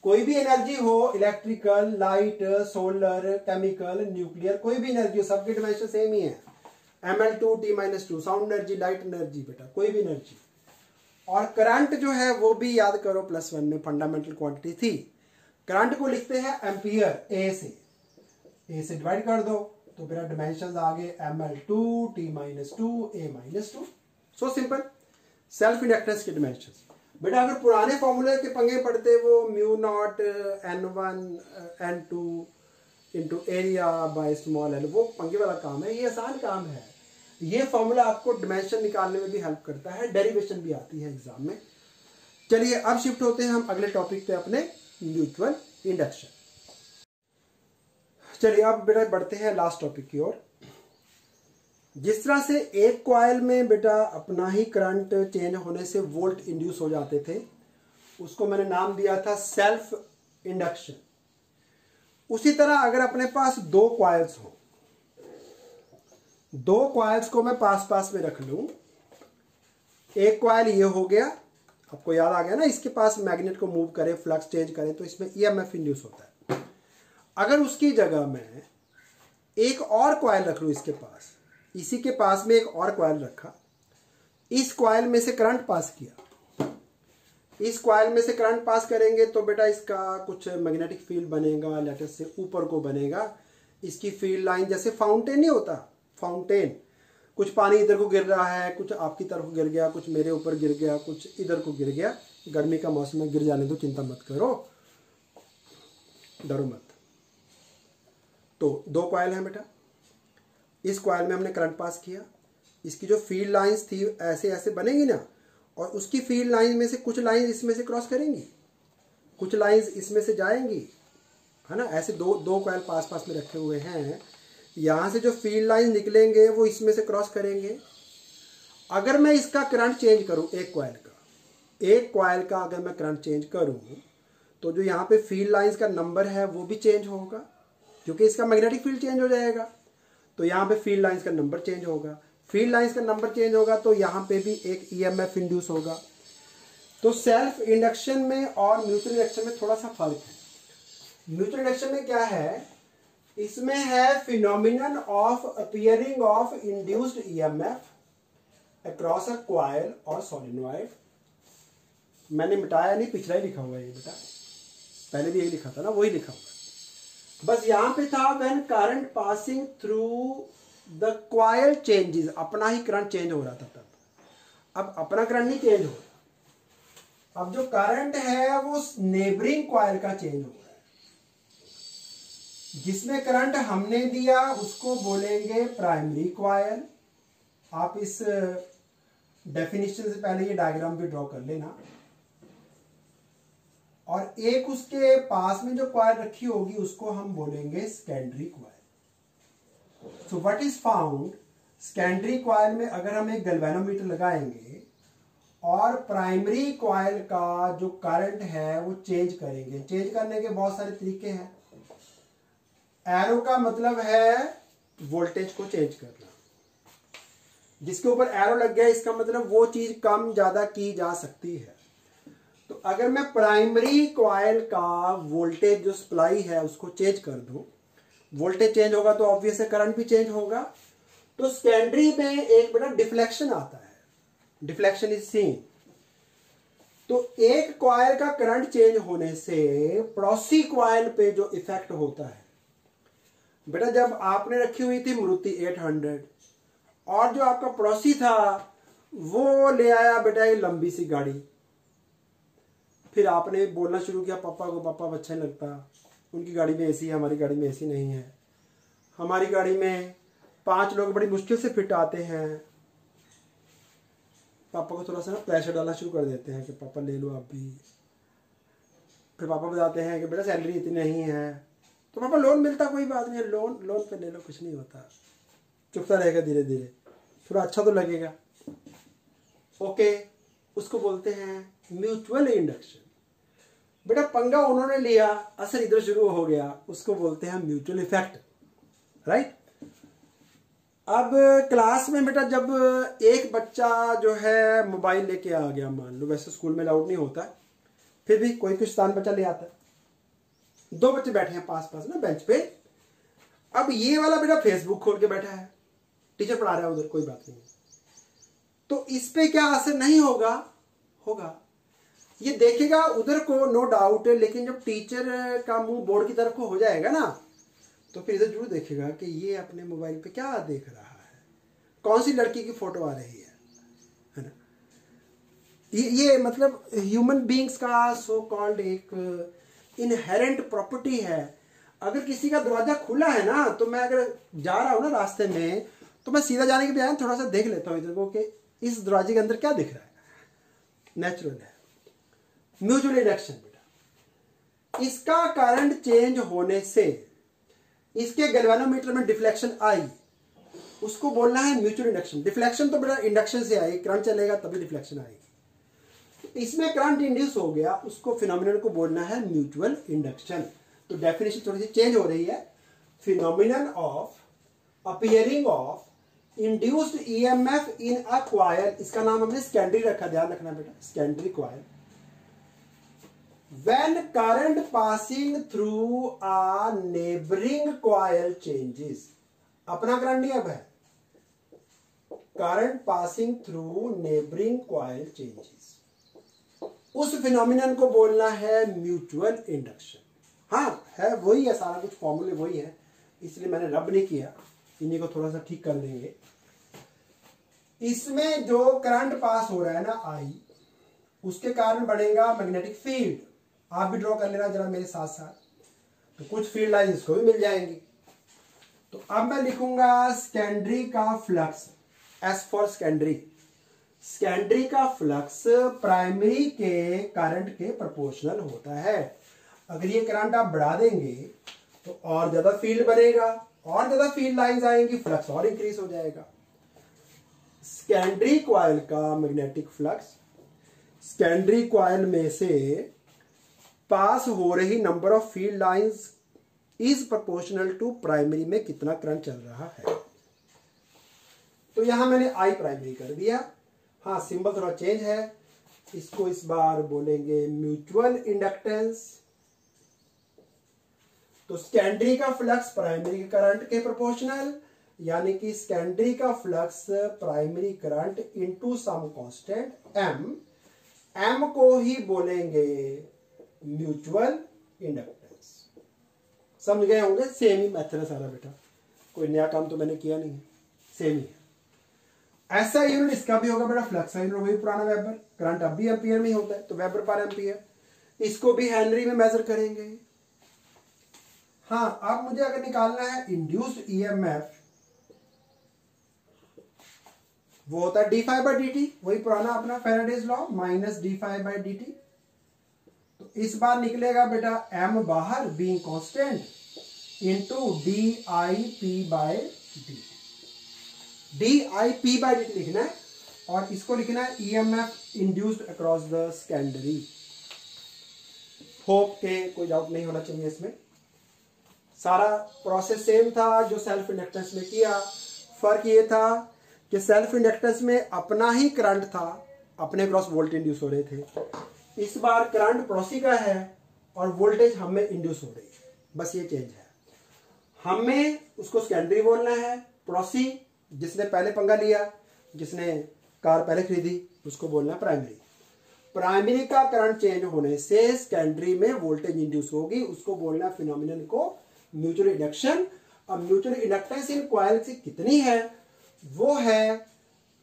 कोई भी एनर्जी हो, electrical, light, solar, chemical, nuclear, कोई भी एनर्जी हो, सबके डिमेंशन सेम ही है। ml2t-2 sound energy, light energy बेटा, कोई भी एनर्जी। और करंट जो है वो भी याद करो, +1 में फंडामेंटल क्वांटिटी थी। करंट को लिखते हैं एम्पियर, ए से डिवाइड कर दो, तो मेरा डिमेंशन आ गए ml2t-2 a-2। So simple, self inductance के डिमेंशन। बेटा अगर पुराने फॉर्मूले के पंगे पड़ते, वो μ0 n1 n2 into area by small l, वो पंगे वाला काम है। ये आसान काम है। ये फॉर्मूला आपको डिमेंशन निकालने में भी हेल्प करता है, डेरिवेशन भी आती है एग्जाम में। चलिए अब शिफ्ट होते हैं हम अगले टॉपिक पे, अपने म्यूचुअल इंडक्शन। चलिए अब बेटा बढ़ते हैं लास्ट टॉपिक की ओर। जिस तरह से एक कॉइल में बेटा अपना ही करंट चेंज होने से वोल्ट इंड्यूस हो जाते थे, उसको मैंने नाम दिया था सेल्फ इंडक्शन। उसी तरह अगर अपने पास 2 कॉइल्स हो, 2 कॉइल्स को मैं पास पास में रख लूं, एक कॉइल ये हो गया, आपको याद आ गया ना, इसके पास मैग्नेट को मूव करें, फ्लक्स चेंज करें, तो इसमें ईएमएफ इंड्यूस होता है। अगर उसकी जगह मैं एक और कॉइल रख लूं इसके पास, इसी के पास में एक और कॉइल रखा, इस कॉइल में से करंट पास किया, इस कॉइल में से करंट पास करेंगे तो बेटा इसका कुछ मैग्नेटिक फील्ड बनेगा, लेटर से ऊपर को बनेगा। इसकी फील्ड लाइन जैसे फाउंटेन नहीं होता, फाउंटेन, कुछ पानी इधर को गिर रहा है, कुछ आपकी तरफ गिर गया, कुछ मेरे ऊपर गिर गया, कुछ इधर को गिर गया। गर्मी का मौसम में गिर जाने दो, चिंता मत करो, डरो मत। तो 2 कॉइल हैं बेटा, इस कॉइल में हमने करंट पास किया, इसकी जो फील्ड लाइंस थी ऐसे ऐसे बनेंगी ना, और उसकी फील्ड लाइन में से कुछ लाइन इसमें से क्रॉस करेंगी, कुछ लाइंस इसमें से जाएंगी, है ना। ऐसे दो कॉइल पास पास में रखे हुए हैं, यहाँ से जो फील्ड लाइन निकलेंगे वो इसमें से क्रॉस करेंगे। अगर मैं इसका करंट चेंज करूँ, एक कॉइल का अगर मैं करंट चेंज करूँ, तो जो यहाँ पे फील्ड लाइंस का नंबर है वो भी चेंज होगा, क्योंकि इसका मैग्नेटिक फील्ड चेंज हो जाएगा। तो यहाँ पे फील्ड लाइंस का नंबर चेंज होगा, फील्ड लाइंस का नंबर चेंज होगा तो यहाँ पे भी एक ईएमएफ इंड्यूस होगा। तो सेल्फ इंडक्शन में और म्यूचुअल इंडक्शन में थोड़ा सा फर्क है। म्यूचुअल इंडक्शन में क्या है, इसमें है phenomenon of appearing of induced EMF across a coil और सोलेनॉइड। मैंने मिटाया नहीं, पिछला ही लिखा हुआ है ये बेटा, पहले भी यही लिखा था ना, वही लिखा हुआ है। बस यहां पे था when current passing through the coil changes, अपना ही करंट चेंज हो रहा था तब। अब अपना करंट नहीं चेंज हो रहा, अब जो करंट है वो नेबरिंग कॉइल का चेंज हो रहा है। जिसमें करंट हमने दिया उसको बोलेंगे प्राइमरी कॉइल। आप इस डेफिनेशन से पहले ये डायग्राम भी ड्रॉ कर लेना। और एक उसके पास में जो कॉइल रखी होगी उसको हम बोलेंगे secondary coil. So what is found, secondary coil में अगर हम एक गैल्वेनोमीटर लगाएंगे और प्राइमरी कॉइल का जो करंट है वो चेंज करेंगे। चेंज करने के बहुत सारे तरीके हैं। एरो का मतलब है वोल्टेज को चेंज करना, जिसके ऊपर एरो लग गया इसका मतलब वो चीज कम ज्यादा की जा सकती है। तो अगर मैं प्राइमरी कॉइल का वोल्टेज जो सप्लाई है उसको चेंज कर दूं, वोल्टेज चेंज होगा तो ऑब्वियस है करंट भी चेंज होगा। तो सेकेंडरी में एक बड़ा डिफ्लेक्शन आता है, डिफ्लेक्शन इज सीन। तो एक कॉइल का करंट चेंज होने से पड़ोसी कॉइल पे जो इफेक्ट होता है बेटा जब आपने रखी हुई थी मारुति 800 और जो आपका पड़ोसी था वो ले आया बेटा ये लंबी सी गाड़ी, फिर आपने बोलना शुरू किया पापा को, पापा अच्छा नहीं लगता, उनकी गाड़ी में एसी है, हमारी गाड़ी में एसी नहीं है, हमारी गाड़ी में 5 लोग बड़ी मुश्किल से फिट आते हैं। पापा को थोड़ा सा ना प्रेशर डालना शुरू कर देते हैं कि पापा ले लो आप भी। फिर पापा बताते हैं कि बेटा सैलरी इतनी नहीं है, तो पापा लोन मिलता कोई बात नहीं है, लोन पे ले लो, कुछ नहीं होता, चुकता रहेगा धीरे धीरे, थोड़ा अच्छा तो लगेगा। ओके, उसको बोलते हैं म्यूचुअल इंडक्शन। बेटा पंगा उन्होंने लिया, असर इधर शुरू हो गया, उसको बोलते हैं म्यूचुअल इफेक्ट, राइट। अब क्लास में बेटा जब एक बच्चा जो है मोबाइल लेके आ गया, मान लो, वैसे स्कूल में अलाउड नहीं होता, फिर भी कोई कुछ बच्चा ले आता है, 2 बच्चे बैठे हैं पास पास ना बेंच पे। अब ये वाला बेटा फेसबुक खोल के बैठा है, टीचर पढ़ा रहा है उधर, कोई बात नहीं, तो इस पे क्या असर नहीं होगा? होगा, ये देखेगा उधर को, नो डाउट, लेकिन जब टीचर का मुंह बोर्ड की तरफ को हो जाएगा ना, तो फिर इधर जरूर देखेगा कि ये अपने मोबाइल पे क्या देख रहा है, कौन सी लड़की की फोटो आ रही है ना। ये मतलब ह्यूमन बीइंग्स का सो कॉल्ड एक इनहेरेंट प्रॉपर्टी है। अगर किसी का दरवाजा खुला है ना, तो मैं अगर जा रहा हूं ना रास्ते में, तो मैं सीधा जाने के बजाय थोड़ा सा देख लेता हूं इधर को कि इस दरवाजे के अंदर क्या दिख रहा है। नेचुरल है। म्यूचुअल इंडक्शन बेटा, इसका करंट चेंज होने से इसके गैल्वेनोमीटर में डिफ्लेक्शन आई, उसको बोलना है म्यूचुअल इंडक्शन। डिफ्लेक्शन तो बेटा इंडक्शन से आई, करंट चलेगा तभी डिफ्लेक्शन आएगी। इसमें करंट इंड्यूस हो गया, उसको फिनोमिनन को बोलना है म्यूचुअल इंडक्शन। तो डेफिनेशन थोड़ी सी चेंज हो रही है। Phenomenon of appearing of induced EMF in a coil, इसका नाम हमने सेकेंडरी रखा, ध्यान रखना बेटा, secondary coil. When current passing through a neighboring coil changes, अपना करंट नहीं अब है, current passing through neighbouring coil changes, उस फिनोमिनन को बोलना है म्यूचुअल इंडक्शन। हाँ है वही है, सारा कुछ फॉर्मूले वही है, इसलिए मैंने रब नहीं किया, इन्हीं को थोड़ा सा ठीक कर लेंगे। इसमें जो करंट पास हो रहा है ना आई, उसके कारण बढ़ेगा मैग्नेटिक फील्ड। आप भी ड्रॉ कर लेना जरा मेरे साथ साथ, तो कुछ फील्ड लाइंस को भी मिल जाएंगी। तो अब मैं लिखूंगा सेकेंडरी का flux, S for secondary. Secondary का फ्लक्स प्राइमरी के करंट के प्रोपोर्शनल होता है। अगर ये करंट आप बढ़ा देंगे तो और ज्यादा फील्ड बनेगा, और ज्यादा फील्ड लाइंस आएंगी, फ्लक्स और इंक्रीज हो जाएगा। सेकेंडरी कॉइल का मैग्नेटिक फ्लक्स, सेकेंडरी कॉइल में से पास हो रही number of field lines is proportional to primary में कितना करंट चल रहा है। तो यहां मैंने आई प्राइमरी कर दिया। हाँ सिंबल थोड़ा चेंज है, इसको इस बार बोलेंगे म्यूचुअल इंडक्टेंस। तो सेकेंडरी का फ्लक्स प्राइमरी के करंट के प्रोपोर्शनल, यानी कि सेकेंडरी का flux primary current into some constant M, M को ही बोलेंगे म्यूचुअल इंडक्टेंस। समझ गए होंगे, सेम ही मेथड है सारा बेटा, कोई नया काम तो मैंने किया नहीं, सेम ही है। ऐसा यूनिट इसका भी होगा बेटा, फ्लक्स का यूनिट वही पुराना वेबर, करंट अब भी एम्पियर में ही होता है तो वेबर पर एम्पियर, इसको भी हेनरी में मेजर करेंगे। हाँ अब मुझे अगर निकालना है इंड्यूस्ड ईएमएफ, वो होता है D phi by D T, वही पुराना अपना Faraday's law, minus D phi by D T. तो इस बार निकलेगा बेटा एम बाहर being constant into D I P by D, D I P by D लिखना है, और इसको लिखना है EMF induced across the secondary. Hope के कोई डाउट नहीं होना चाहिए इसमें, सारा प्रोसेस सेम था जो सेल्फ इंडक्टेंस में किया। फर्क ये था कि सेल्फ इंडक्टेंस में अपना ही करंट था, अपने क्रॉस वोल्टेज इंड्यूस हो रहे थे, इस बार करंट पड़ोसी का है और वोल्टेज हमें इंड्यूस हो रही है, बस ये चेंज है। हमें उसको सेकेंडरी बोलना है, पड़ोसी जिसने पहले पंगा लिया, जिसने कार पहले खरीदी, उसको बोलना है प्राइमरी। प्राइमरी का करंट चेंज होने से सेकेंडरी में वोल्टेज इंड्यूस होगी, उसको बोलना है फिनोमिनन को म्यूचुअल इंडक्शन। अब म्यूचुअल इंडक्टेंस इन कॉइल से कितनी है, वो है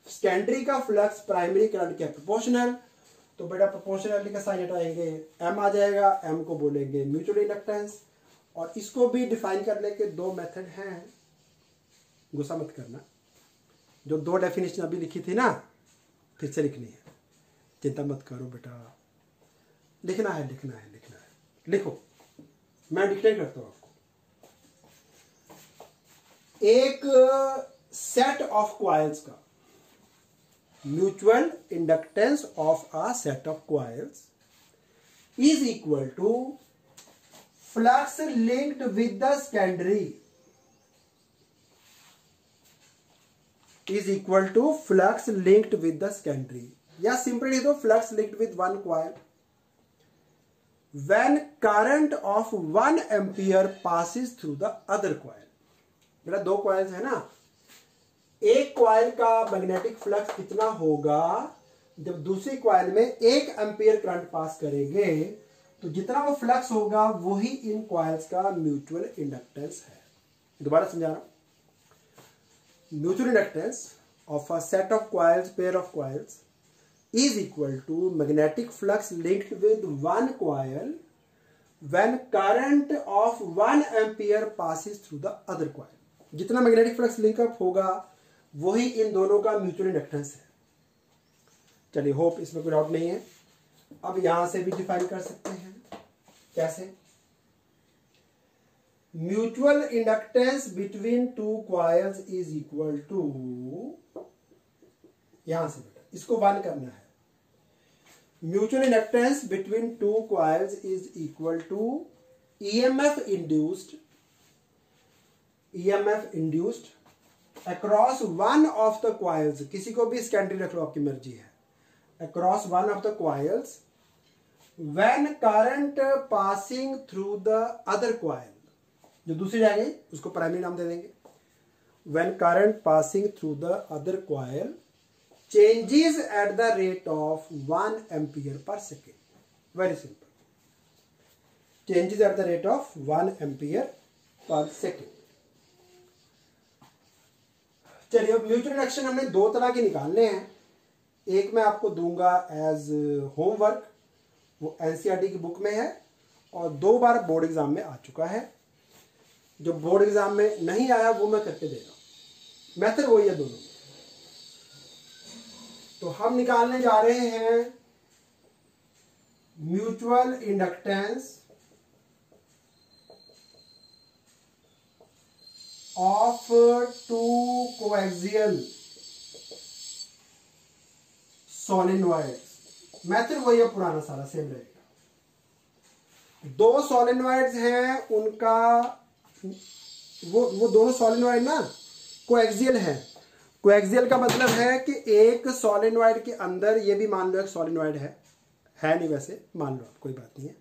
सेकेंडरी का फ्लक्स प्राइमरी करंट के प्रोपोर्शनल। तो बेटा प्रोपोर्शनलिटी का साइन हटाएंगे, एम आ जाएगा, एम को बोलेंगे म्यूचुअल इंडक्टेंस। और इसको भी डिफाइन करने के दो मेथड हैं, गुस्सा मत करना, जो दो डेफिनेशन अभी लिखी थी ना फिर से लिखनी है, चिंता मत करो बेटा, लिखना है लिखना है लिखना है, लिखो, मैं डिक्लेयर करता हूं आपको। एक सेट ऑफ कॉइल्स का mutual inductance of a set of coils is equal to flux linked with the secondary is equal to flux linked with the secondary, या सिंपली लिख दो flux linked with one coil when current of 1 ampere passes through the other coil। बेटा दो coils है ना, एक coil का magnetic flux कितना होगा जब दूसरी कॉइल में 1 एम्पियर करंट पास करेंगे, तो जितना वो फ्लक्स होगा वही इन कॉइल्स का म्यूचुअल इंडक्टेंस है। दोबारा समझा रहा हूं, mutual inductance of a set of coils, pair of coils is equal to magnetic flux linked with one coil when current of 1 ampere passes through the other coil। जितना magnetic flux linkup होगा वही इन दोनों का mutual inductance है। चलिए hope इसमें कोई doubt नहीं है। अब यहां से भी डिफाइन कर सकते हैं, कैसे? Mutual inductance between two coils is equal to, यहां से बेटा इसको वन करना है, mutual inductance between two coils is equal to EMF induced across one of the coils, किसी को भी सेकेंडरी रख लो आपकी मर्जी है, across one of the coils when current passing through the other coil, जो दूसरी रह गई उसको प्राइमरी नाम दे देंगे। when current passing through the other coil changes at the rate of 1 ampere per second, very simple, changes at the rate of 1 ampere per second। चलिए अब mutual induction हमने दो तरह के निकालने हैं, एक मैं आपको दूंगा एज होमवर्क, वो एनसीईआरटी की बुक में है और 2 बार बोर्ड एग्जाम में आ चुका है। जो बोर्ड एग्जाम में नहीं आया वो मैं करके दे रहा हूं, मेथड वही है दोनों में। तो हम निकालने जा रहे हैं mutual inductance of two coaxial solenoids. Method वही है, पुराना सारा सेम रहेगा। 2 सोलेनॉइड्स हैं, उनका वो दोनों सोलेनॉइड ना कोएक्सियल है। कोएक्सियल का मतलब है कि एक सोलेनॉइड के अंदर, ये भी मान लो एक सोलेनॉइड है नहीं, वैसे मान लो आप, कोई बात नहीं है,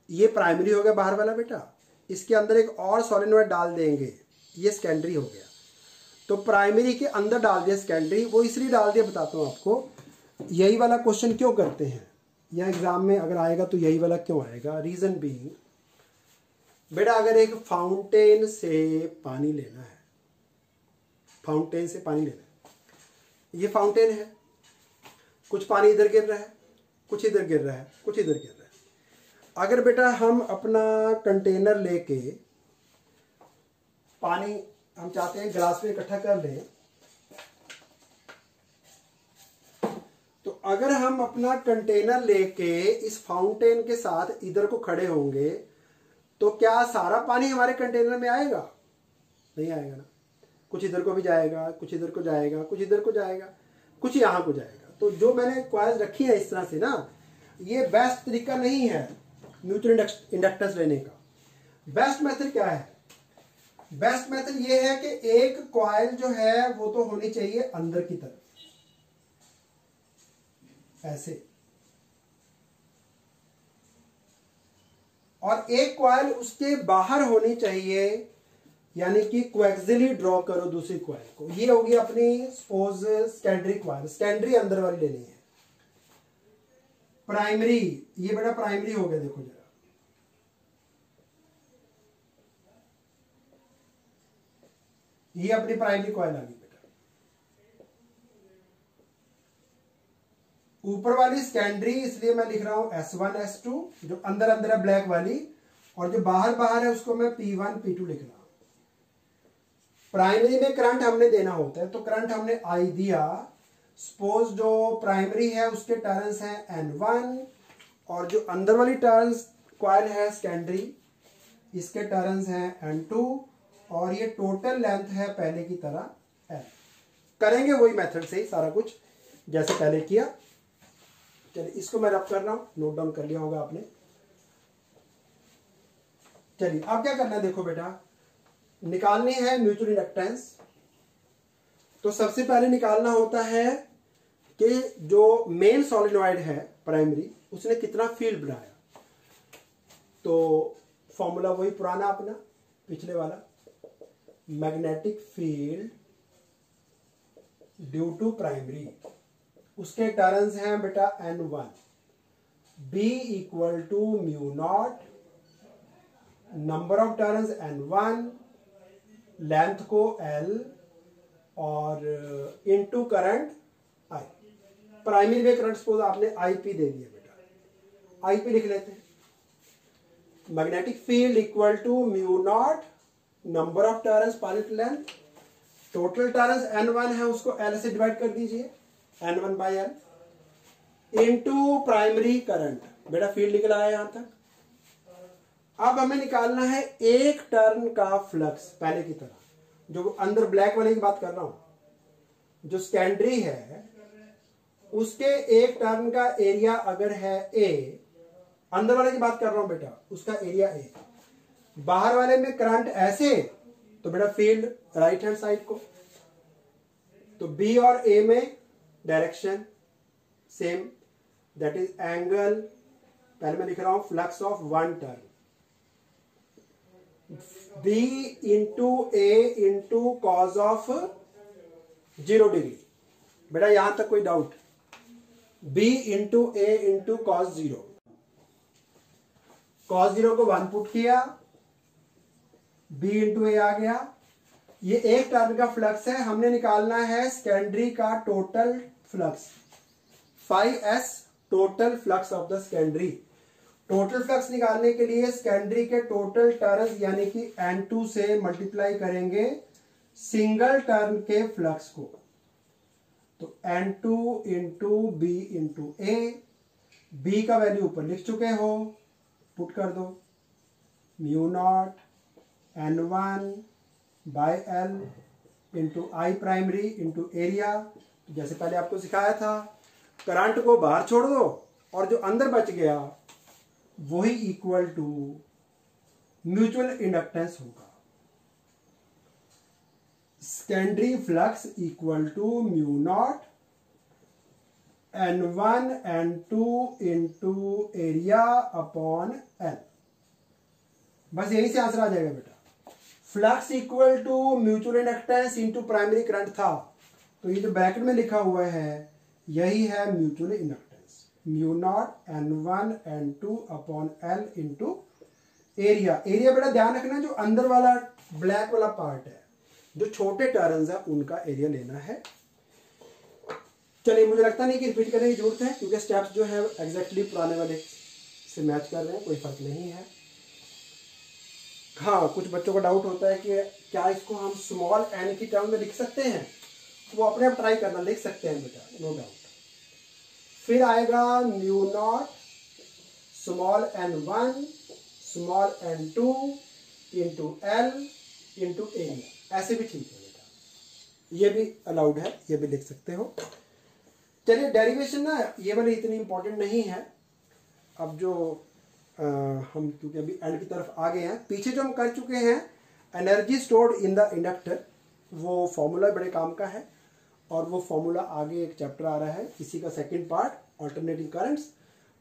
ये प्राइमरी हो गया बाहर वाला बेटा, इसके अंदर एक और सोलेनॉइड डाल देंगे, ये सेकेंडरी हो गया। तो प्राइमरी के अंदर डाल दिया सेकेंडरी, वो इसलिए डाल दिया, बताता हूं आपको, यही वाला क्वेश्चन क्यों करते हैं या एग्जाम में अगर आएगा तो यही वाला क्यों आएगा। रीजन बीइंग बेटा, अगर एक फाउंटेन से पानी लेना है, फाउंटेन से पानी लेना है, ये फाउंटेन है, कुछ पानी इधर गिर रहा है, कुछ इधर गिर रहा है, कुछ इधर गिर रहा है। अगर बेटा हम अपना कंटेनर लेके पानी हम चाहते हैं गिलास में इकट्ठा कर लें, तो अगर हम अपना कंटेनर लेके इस फाउंटेन के साथ इधर को खड़े होंगे तो क्या सारा पानी हमारे कंटेनर में आएगा? नहीं आएगा ना, कुछ इधर को भी जाएगा, कुछ इधर को जाएगा, कुछ इधर को जाएगा, कुछ यहां को जाएगा। तो जो मैंने कॉइल्स रखी है इस तरह से ना, ये बेस्ट तरीका नहीं है म्यूचुअल इंडक्टेंस लेने का। बेस्ट मेथड क्या है? बेस्ट मेथड ये है कि एक कॉइल जो है वो तो होनी चाहिए अंदर की तरफ, ऐसे, और एक कॉइल उसके बाहर होनी चाहिए, यानी कि कोएक्सियली ड्रॉ करो दूसरी कॉइल को। ये होगी अपनी सपोज सेकेंडरी कॉइल, सेकेंडरी अंदर वाली लेनी है। प्राइमरी, ये बेटा प्राइमरी हो गया, देखो जरा, ये अपनी प्राइमरी कॉइल आ गई बेटा। ऊपर वाली सेकेंडरी, इसलिए मैं लिख रहा हूं S1 S2, जो अंदर अंदर है ब्लैक वाली, और जो बाहर बाहर है उसको मैं P1 P2 लिख रहा हूं। प्राइमरी में करंट हमने देना होता है, तो करंट हमने I दिया। सपोज जो प्राइमरी है उसके टर्न्स हैं N1, और जो अंदर वाली टर्न्स कॉइल है सेकेंडरी, इसके टर्न्स हैं N2, और ये टोटल लेंथ है पहले की तरह L। करेंगे वही मेथड से ही सारा कुछ जैसे पहले किया। चलिए इसको मैं रब कर रहा हूं, नोट डाउन कर लिया होगा आपने। चलिए अब क्या करना है, देखो बेटा, निकालनी है म्यूचुअल इंडक्टेंस। तो सबसे पहले निकालना होता है कि जो मेन सॉलिनॉइड है प्राइमरी, उसने कितना फील्ड बनाया। तो फॉर्मूला वही पुराना अपना पिछले वाला, magnetic field due to primary, उसके टर्न्स हैं बेटा N1, B equal to mu naught, number of turns N1, length को L, और इनटू करंट I। प्राइमरी में करंट सपोज आपने IP दे दिया बेटा, IP लिख लेते हैं। Magnetic field equal to mu naught, number of turns पर लेंथ, टोटल टर्न्स N1 है उसको L से डिवाइड कर दीजिए, N1 by L, into primary current. बेटा फील्ड निकल आया यहां तक। अब हमें निकालना है एक टर्न का फ्लक्स, पहले की तरह, जो अंदर ब्लैक वाले की बात कर रहा हूं, जो सेकेंडरी है उसके एक टर्न का एरिया अगर है A, अंदर वाले की बात कर रहा हूं बेटा, उसका एरिया A, बाहर वाले में करंट ऐसे, तो बेटा फील्ड राइट हैंड साइड को, तो B और A में direction same, that is angle, पहले मैं लिख रहा हूं flux of one turn, B into A into cos of 0 degree. बेटा यहां तक कोई doubt? B into A into cos 0, cause 0 को 1 पुट किया, B इंटू A आ गया। ये एक टर्न का फ्लक्स है, हमने निकालना है सेकेंडरी का total flux, 5S total flux of the secondary. Total flux निकालने के लिए सेकेंडरी के टोटल टर्न्स यानी कि N2 से मल्टीप्लाई करेंगे सिंगल टर्न के फ्लक्स को, तो N2 into B into A, B का वैल्यू ऊपर लिख चुके हो, पुट कर दो, mu naught N1 by L into I primary into area. जैसे पहले आपको सिखाया था, करंट को बाहर छोड़ दो और जो अंदर बच गया वही इक्वल टू म्यूचुअल इंडक्टेंस होगा। Secondary flux equal to mu naught N1 N2 into area upon L। बस यही से आंसर आ जाएगा बेटा। Flux equal to mutual inductance into primary current था, तो ये जो ब्रैकेट में लिखा हुआ है यही है mutual inductance, mu naught N1 N2 upon L into area. Area बेटा ध्यान रखना, जो अंदर वाला ब्लैक वाला पार्ट है, जो छोटे टर्न्स है उनका एरिया लेना है। चलिए, मुझे लगता नहीं कि रिपीट करने की जरूरत है, क्योंकि स्टेप्स जो है एग्जैक्टली पुराने वाले से मैच कर रहे हैं, कोई फर्क नहीं है। हाँ, कुछ बच्चों को डाउट होता है कि क्या इसको हम स्मॉल n की टर्म में लिख सकते हैं, वो अपने आप ट्राई करना, लिख सकते हैं बेटा, नो डाउट। फिर आएगा mu naught small n1 small n2 into L into area, ऐसे भी ठीक है बेटा, ये भी अलाउड है, ये भी लिख सकते हो। चलिए, डेरिवेशन ना ये वाली इतनी इंपॉर्टेंट नहीं है। अब जो हम क्योंकि अभी एंड की तरफ आ गए हैं, पीछे जो हम कर चुके हैं energy stored in the inductor, वो फॉर्मूला बड़े काम का है, और वो फॉर्मूला आगे एक चैप्टर आ रहा है इसी का सेकंड पार्ट, अल्टरनेटिंग करंट्स,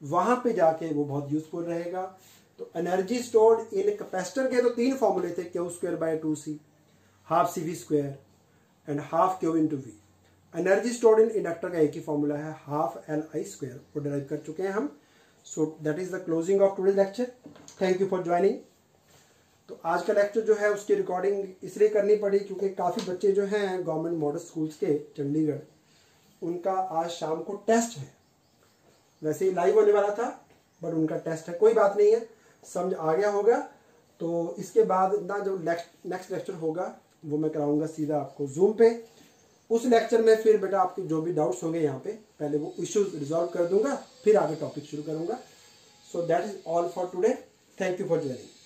वहां पे जाके वो बहुत यूजफुल रहेगा। तो एनर्जी स्टोर्ड इन कैपेसिटर के तो 3 फॉर्मूले थे, Q2/2C, half CV square and half Q into V। Energy stored in inductor का एक ही फॉर्मूला है, हाफ LI स्क्वायर, वो डिराइव कर चुके हैं हम। So that is the closing of today's lecture. Thank you for joining. तो आज का लेक्चर जो है उसकी रिकॉर्डिंग इसलिए करनी पड़ी क्योंकि काफ़ी बच्चे जो हैं गवर्नमेंट मॉडल स्कूल्स के चंडीगढ़, उनका आज शाम को टेस्ट है। वैसे ही लाइव होने वाला था बट उनका टेस्ट है। कोई बात नहीं है, समझ आ गया होगा। तो इसके बाद ना जो नेक्स्ट लेक्चर होगा वो मैं कराऊंगा सीधा आपको जूम पे। उस लेक्चर में फिर बेटा आपके जो भी डाउट्स होंगे यहाँ पे पहले वो इश्यूज रिजॉल्व कर दूंगा, फिर आगे टॉपिक शुरू करूंगा। So that is all for today. Thank you for joining.